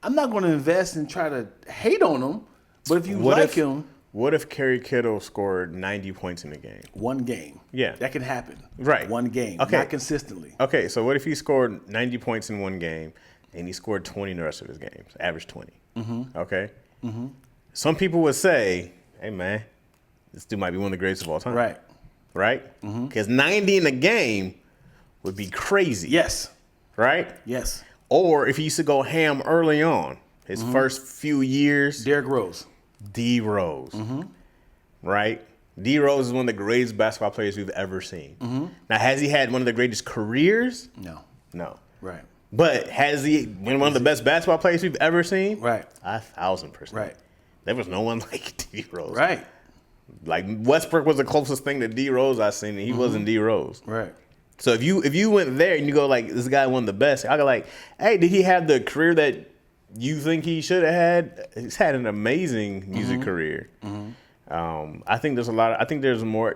I'm not going to invest and try to hate on him. But if you him. What if Kerry Kittle scored 90 points in a game? One game. Yeah. That can happen. Right. One game. Okay. Not consistently. Okay, so what if he scored 90 points in one game and he scored 20 in the rest of his games? Average 20. Mm-hmm. Okay? Mm-hmm. Some people would say, hey, man, this dude might be one of the greatest of all time. Right. Right? Because 90 in a game would be crazy. Yes. Right? Yes. Or if he used to go ham early on, his first few years. Derrick Rose. D Rose. Right? D Rose is one of the greatest basketball players we've ever seen. Now, has he had one of the greatest careers? No. No. Right. But has he been one of the best basketball players we've ever seen? Right. 1,000%. Right. There was no one like D Rose. Right. Like Westbrook was the closest thing to D Rose I've seen, and he wasn't D Rose. Right. So if you went there and you go like, this guy won the best, I go like, hey, did he have the career that you think he should have had? He's had an amazing music career. I think there's more.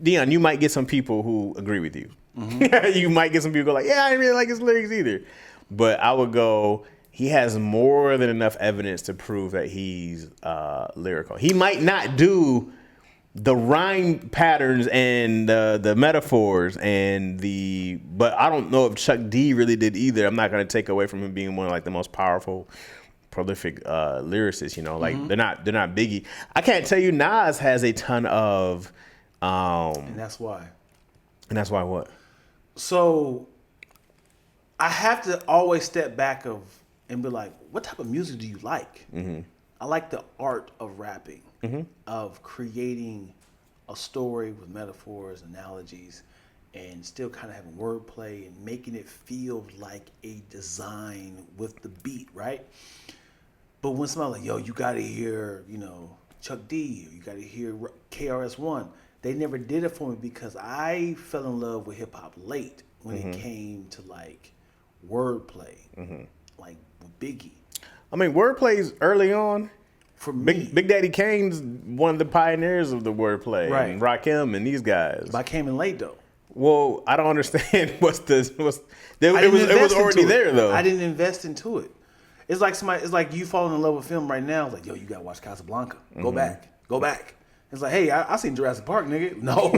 Dion, you might get some people who agree with you. You might get some people who go like, yeah, I didn't really like his lyrics either. But I would go, he has more than enough evidence to prove that he's lyrical. He might not do the rhyme patterns and the metaphors but I don't know if Chuck D really did either. I'm not going to take away from him being one of like the most powerful, prolific lyricists. You know, like they're not Biggie. I can't tell you Nas has a ton of, And that's why. And that's why what? So I have to always step back and be like, what type of music do you like? I like the art of rapping, of creating a story with metaphors, analogies, and still kind of having wordplay and making it feel like a design with the beat, right? But when somebody's like, yo, you got to hear, you know, Chuck D, or you got to hear KRS-One, they never did it for me because I fell in love with hip-hop late when it came to, like, wordplay, like with Biggie. I mean, wordplay's early on. For me, Big Daddy Kane's one of the pioneers of the wordplay. Right. And Rakim and these guys. but I came in late, though. Well, I don't understand it was already there though. I didn't invest into it. It's like you falling in love with film right now. It's like, yo, you gotta watch Casablanca. Go back. It's like, hey, I seen Jurassic Park, nigga. No,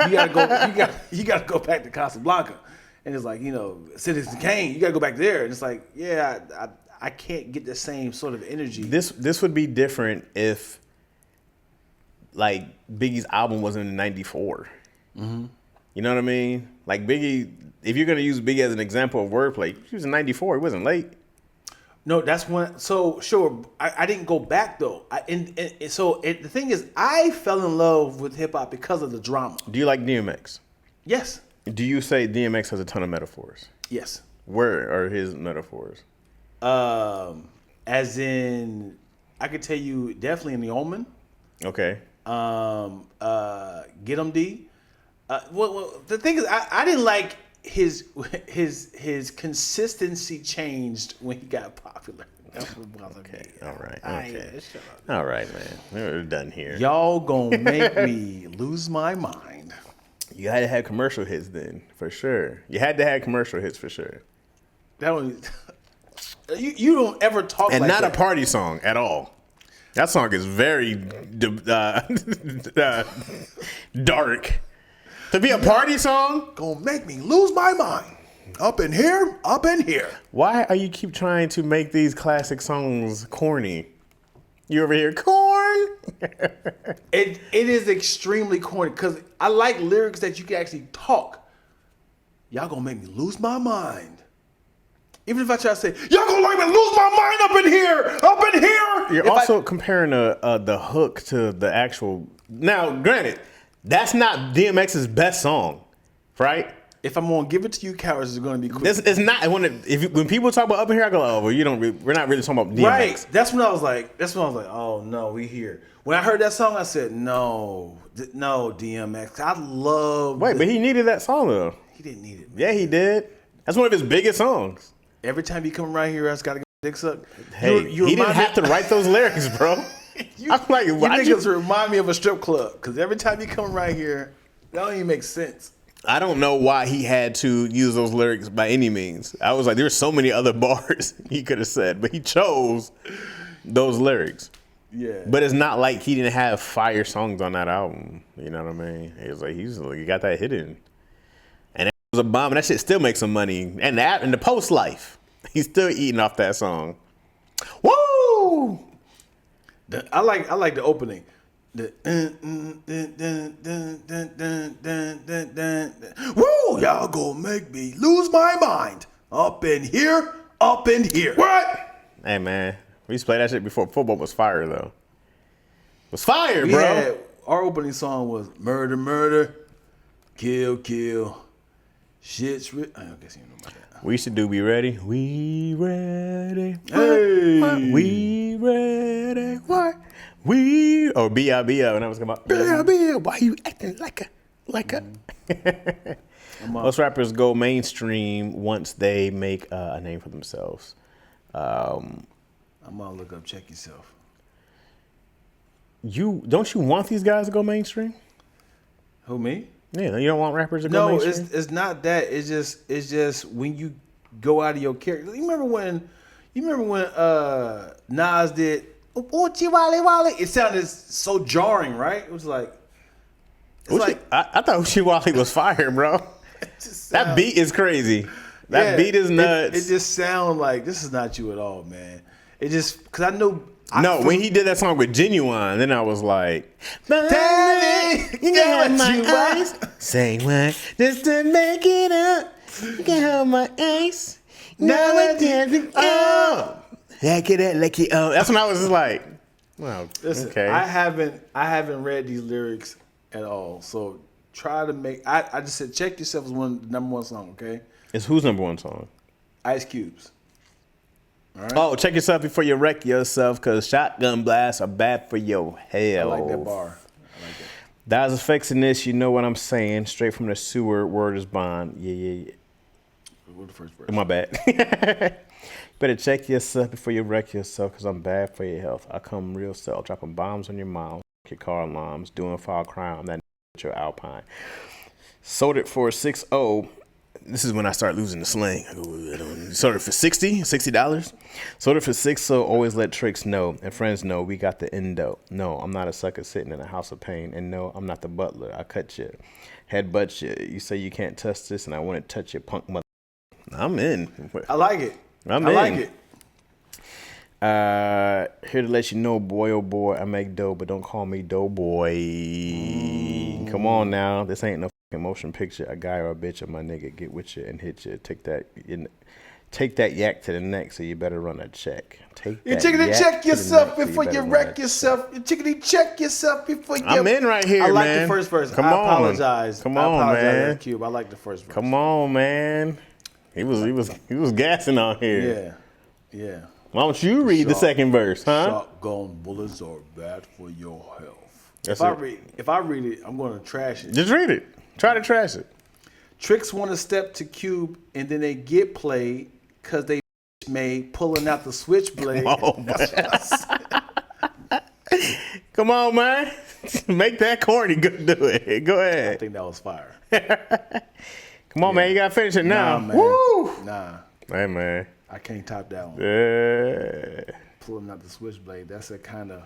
you gotta go back to Casablanca. And it's like, you know, Citizen Kane, you gotta go back there. And it's like, yeah, I can't get the same sort of energy. This would be different if like Biggie's album wasn't in '94. You know what I mean? Like Biggie, if you're gonna use Biggie as an example of wordplay, he was in '94. He wasn't late. No, that's when. So sure, I didn't go back though. The thing is, I fell in love with hip hop because of the drama. Do you like DMX? Yes. Do you say DMX has a ton of metaphors? Yes. Where are his metaphors? As in, I could tell you definitely in The Omen. Okay. Get 'em D. Well, the thing is, I didn't like his consistency changed when he got popular. That's what bothered me. All right. Okay. All right, man. We're done here. Y'all gonna make me lose my mind. You had to have commercial hits then, for sure. You had to have commercial hits for sure. That one, you don't ever talk and like not that. a party song at all. That song is very dark. To be a party song, Gonna make me lose my mind. Up in here, up in here. why are you keep trying to make these classic songs corny? You over here, corn. It is extremely corny because I like lyrics that you can actually talk. Y'all gonna make me lose my mind. Even if I try to say, y'all gonna make me lose my mind up in here, up in here. You're also comparing the hook to the actual. Now, granted, that's not DMX's best song, right? If I'm gonna give it to you, cowards, it's gonna be quick. It's not when people talk about up in here, I go, oh, well, we're not really talking about DMX. Right. That's when I was like, oh no, we here. When I heard that song, I said, no, DMX. I love. Wait, but he needed that song though. He didn't need it. Man. Yeah, he did. That's one of his biggest songs. Every time you come around here, I just gotta get my dick sucked. Hey, he didn't have to write those lyrics, bro. I'm like, you why niggas remind me of a strip club because every time you come around here, that don't even make sense. I don't know why he had to use those lyrics by any means. I was like, there's so many other bars he could have said, but he chose those lyrics. Yeah. But it's not like he didn't have fire songs on that album. You know what I mean? He was like, he got that hidden. And it was a bomb, and that shit still makes some money. And that in the post life, he's still eating off that song. Woo! I like the opening. Woo! Y'all gonna make me lose my mind. Up in here, up in here. What? Hey man, we used to play that shit before football was fire though. It was fire, bro. Our opening song was murder, murder, kill, kill. Shit's I guess you know about that. We used to do Be Ready. We ready. Hey. We ready. What? We or B.I.B.I. when I was coming out. B.I.B.I. Why you acting like a? Most rappers go mainstream once they make a name for themselves. I'm gonna look up Check Yourself. Don't you want these guys to go mainstream? Who, me? Yeah, you don't want rappers to go mainstream? No, it's not that. It's just when you go out of your character. You remember when Nas did Oochie Wally Wally? It sounded so jarring, right? It was like I thought Oochie Wally was fire, bro. That beat is crazy. That beat is nuts. It just sounds like this is not you at all, man. It just because I know. When he did that song with Genuine, then I was like, Daddy, you can have my ice. Say what? Just to make it up. You can have my ice. Now we're dancing. Oh. Like it. Oh. That's when I was just like, wow. Listen, okay. I haven't read these lyrics at all. So try to make. I just said Check Yourself is number one song. Okay. It's whose number one song? Ice Cube's. All right. Oh, check yourself before you wreck yourself, because shotgun blasts are bad for your health. I like that bar. I like that. That's affecting this, you know what I'm saying. Straight from the sewer, word is bond. Yeah. What the first verse? My bad. Better check yourself before you wreck yourself, because I'm bad for your health. I come real self, dropping bombs on your mom, your car alarms, doing foul crime, that with your Alpine. Sold it for $60. This is when I start losing the slang. Sold it for $60. Sold it for $6. So always let tricks know and friends know we got the endo. No, I'm not a sucker sitting in a house of pain. And no, I'm not the butler. I cut you, headbutt you. You say you can't touch this, and I want to touch your punk mother. I'm in. I like it. I like it. Here to let you know, boy, oh boy, I make dough, but don't call me dough boy. Come on now, this ain't no motion picture. A guy or a bitch or my nigga get with you and hit you. Take that yak to the neck, so you better run a check. You chickadee check yourself before you wreck yourself. You chickadee check yourself before you. I'm in right here, man. I like man. the first verse. Come I on. apologize. Come on, man. Cube. I like the first verse. Come on, man. He was gassing on here. Yeah. Why don't you read the second verse, huh? Shotgun bullets are bad for your health. If I read it, I'm going to trash it. Just read it. Try to trash it. Tricks want to step to Cube, and then they get played because they made pulling out the switchblade. Come on, man. Make that corny. Go do it. Go I ahead. think that was fire. Come on, man. You gotta finish it now. Nah, man. Woo! Nah, Hey, man. I can't top that one. Pulling out the switchblade. That's a kind of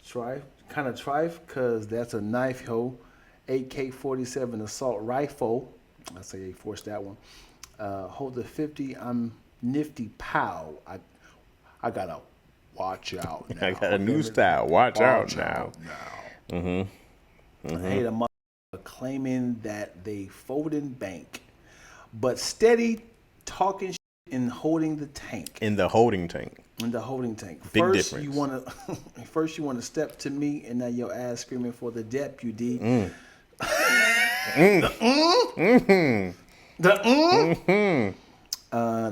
trife, because that's a knife, ho. AK-47 assault rifle. I say they forced that one. Hold the 50. I'm nifty. Pow. I gotta watch out now. I got a new style. Watch out now. I hate a mother claiming that they folding bank, but steady talking shit and holding the tank. In the holding tank. In the holding tank. Big First, difference. you wanna step to me, and now your ass screaming for the deputy.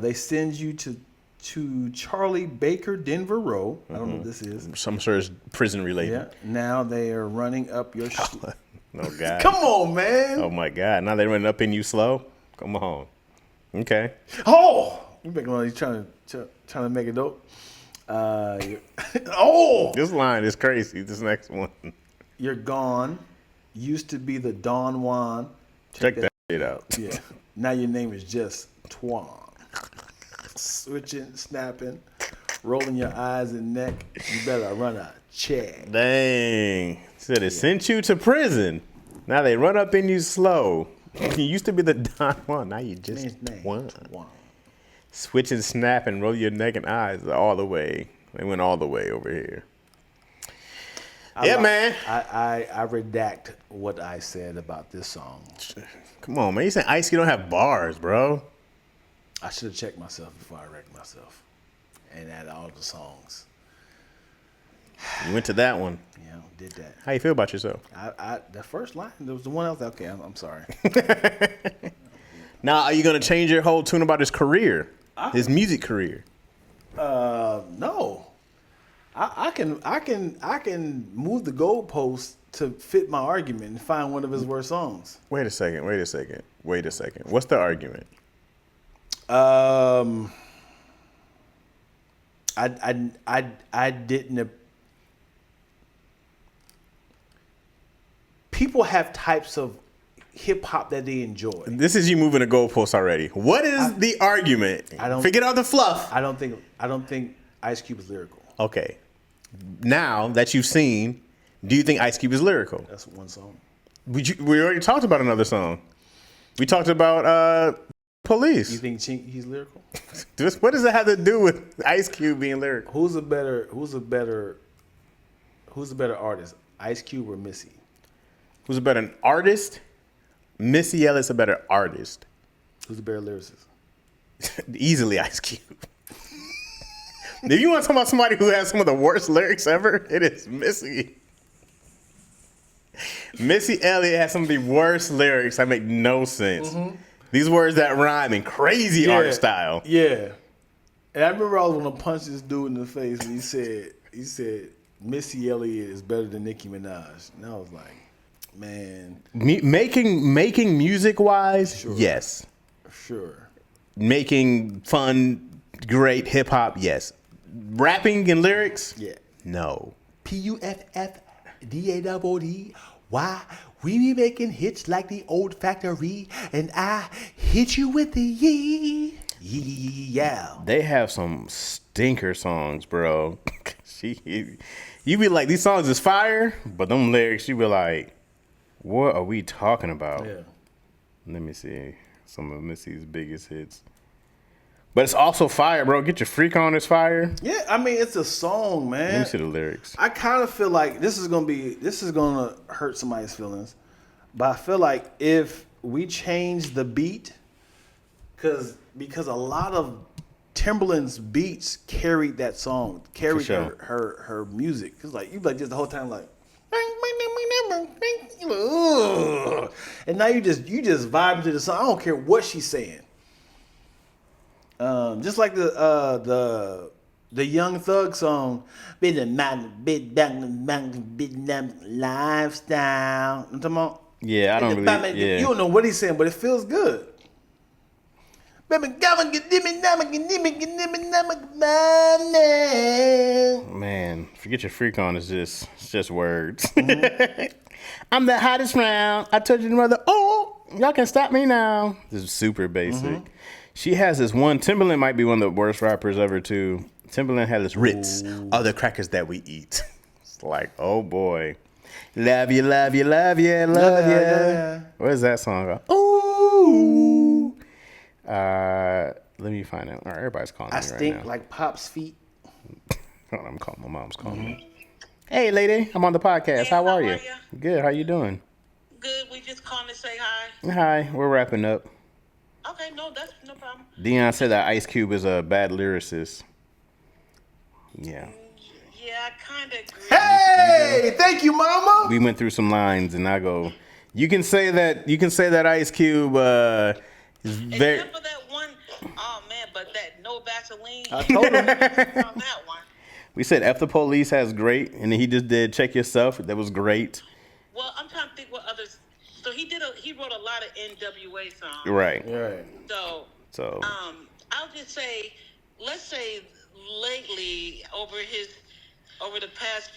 They send you to Charlie Baker Denver Row. I don't know what this is. I'm sure it's prison related. Yeah. Now they are running up your. Oh, God. Come on, man. Oh, my God. Now they're running up in you slow? Come on. Okay. Oh, you making all these trying to make it dope. Oh, This line is crazy. This next one. you're gone. Used to be the Don Juan. Check that shit out. Yeah. Now your name is just Twan. Switching, snapping, rolling your eyes and neck. You better run a check. Dang. Said it sent you to prison. Now they run up in you slow. You used to be the Don Juan. Now you just Man's name, Juan. Twan. Switch and snap and roll your neck and eyes all the way. They went all the way over here. Man. I redact what I said about this song. Come on, man. You saying Ice Cube don't have bars, bro. I should have checked myself before I wrecked myself and added all the songs. You went to that one. Yeah, did that. How you feel about yourself? The first line, there was the one else. Okay, I'm sorry. Now, are you going to change your whole tune about his career? His music career? No, I can move the goalpost to fit my argument and find one of his worst songs. Wait a second. What's the argument? I didn't. People have types of hip hop that they enjoy. This is you moving the goalpost already. What is the argument? Forget all the fluff. I don't think Ice Cube is lyrical. Okay. Now that you've seen, do you think Ice Cube is lyrical? That's one song. We already talked about another song. We talked about Police. You think he's lyrical? What does that have to do with Ice Cube being lyrical? Who's a better artist, Ice Cube or Missy? Who's a better artist? Missy Elliott's a better artist. Who's a better lyricist? Easily Ice Cube. If you want to talk about somebody who has some of the worst lyrics ever, it is Missy. Missy Elliott has some of the worst lyrics that make no sense. Mm-hmm. These words that rhyme in crazy art style. Yeah. And I remember I was going to punch this dude in the face when he said Missy Elliott is better than Nicki Minaj. And I was like, man. Making music wise, sure. Yes. Sure. Making fun, great hip hop, yes. Rapping and lyrics, yeah. No. PUFFDADD. Why? We be making hits like the old factory, and I hit you with the yee. Yeah. They have some stinker songs, bro. You be like, these songs is fire, but them lyrics, you be like, what are we talking about? Yeah. Let me see some of Missy's biggest hits. But it's also fire, bro. Get Your Freak On is fire. Yeah, I mean, it's a song, man. Let me see the lyrics. I kind of feel like this is gonna hurt somebody's feelings, but I feel like if we change the beat, because a lot of Timberland's beats carried that song, carried sure. her music. It's like you like just the whole time like, and now you just vibe to the song. I don't care what she's saying. Just like the Young Thug song, bit lifestyle. I'm talking about. Yeah, I don't really. Yeah. You don't know what he's saying, but it feels good. Man, forget your freak on. It's just words. I'm the hottest round. I told your mother, oh, y'all can stop me now. This is super basic. She has this one. Timberland might be one of the worst rappers ever, too. Timberland had this Ritz. All the crackers that we eat. It's like, oh, boy. Love you, love you, love you, love you. Yeah. What is that song? Ooh. Let me find out. All right, everybody's calling me I right now. stink like Pop's feet. Hold on, I'm calling. My mom's calling me. Hey, lady, I'm on the podcast. How are you? Good. How you doing? Good. We just calling to say hi. Hi. We're wrapping up. Okay, no, that's no problem. Dion said that Ice Cube is a bad lyricist. Yeah. Yeah, I kind of agree. Hey, thank you, Mama. We went through some lines, and I go, you can say that Ice Cube is very. Except for that one, oh man, but that no Vaseline. I told him. On that one. We said F the Police has great, and then he just did Check Yourself. That was great. Well, I'm trying to think what others. So he wrote a lot of NWA songs. Right. Right. So. I'll just say, let's say lately over the past,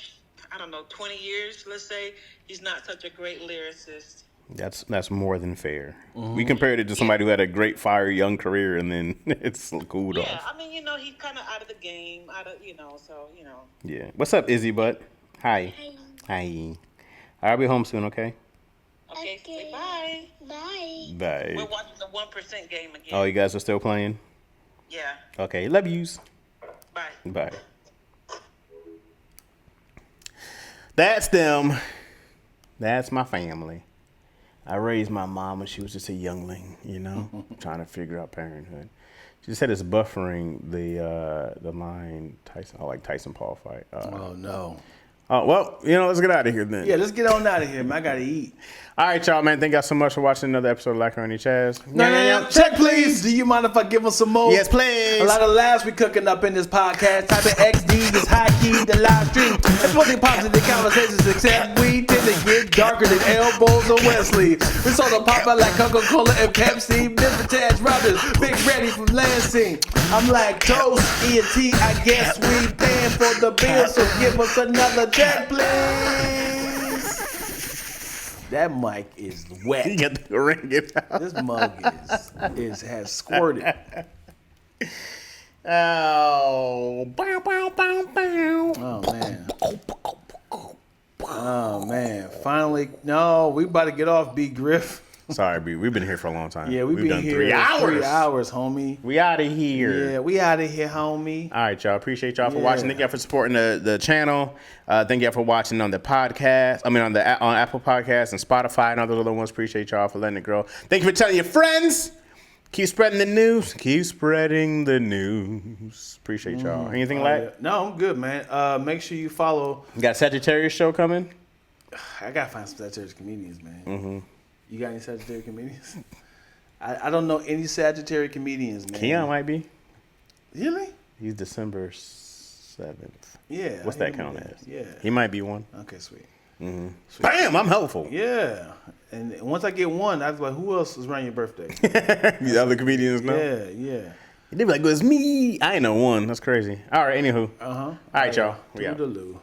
I don't know, 20 years, let's say, he's not such a great lyricist. That's more than fair. We compared it to somebody who had a great fire young career, and then it's cooled off. Yeah, I mean, he's kind of out of the game, so. Yeah. What's up, Izzy Butt? Hi. Hi. I'll be home soon, okay? Okay, say bye. Bye. We're watching the 1% game again. Oh, you guys are still playing? Yeah. Okay. Love yous. Bye. Bye. That's them. That's my family. I raised my mom when she was just a youngling, trying to figure out parenthood. She said it's buffering the line Tyson. I like Tyson Paul fight. Oh no. Oh well, let's get out of here then. Yeah, let's get on out of here, man. I gotta eat. All right, y'all, man. Thank y'all so much for watching another episode of Lackaroni Chaz. No. Check, please. Do you mind if I give us some more? Yes, please. A lot of laughs we cooking up in this podcast. Type in XD is high key, the live stream. Exploding positive conversations, except we tend to get darker than elbows or Wesley. We saw the pop out like Coca-Cola and Pepsi. Mr. Taz Brothers, Big Ready from Lansing. I'm lactose, E&T, I guess we paying for the bill, so give us another check, please. That mic is wet. You got to ring it out. This mug has squirted. Oh. Bow, bow, bow, bow. Oh man. Finally, no, we about to get off B Griff. Sorry, B. We've been here for a long time. Yeah, we've been done here 3 hours. 3 hours, homie. We out of here. Yeah, we out of here, homie. All right, y'all. Appreciate y'all for watching. Thank y'all for supporting the channel. Thank y'all for watching on the podcast. on Apple Podcasts and Spotify and all those other ones. Appreciate y'all for letting it grow. Thank you for telling your friends. Keep spreading the news. Keep spreading the news. Appreciate y'all. Anything like? Yeah. No, I'm good, man. Make sure you follow. You got a Sagittarius show coming? I gotta find some Sagittarius comedians, man. Mm-hmm. You got any Sagittarius comedians? I don't know any Sagittarius comedians, man. Keon might be. Really? He's December 7th. Yeah. What's that count as? Yeah. He might be one. Okay, sweet. Mm-hmm. Bam! I'm helpful. Yeah. And once I get one, I was like, who else is around your birthday? The other comedians know? Yeah. They be like, it was me. I ain't know one. That's crazy. All right, anywho. Uh-huh. All right, y'all. We out. Toodaloo.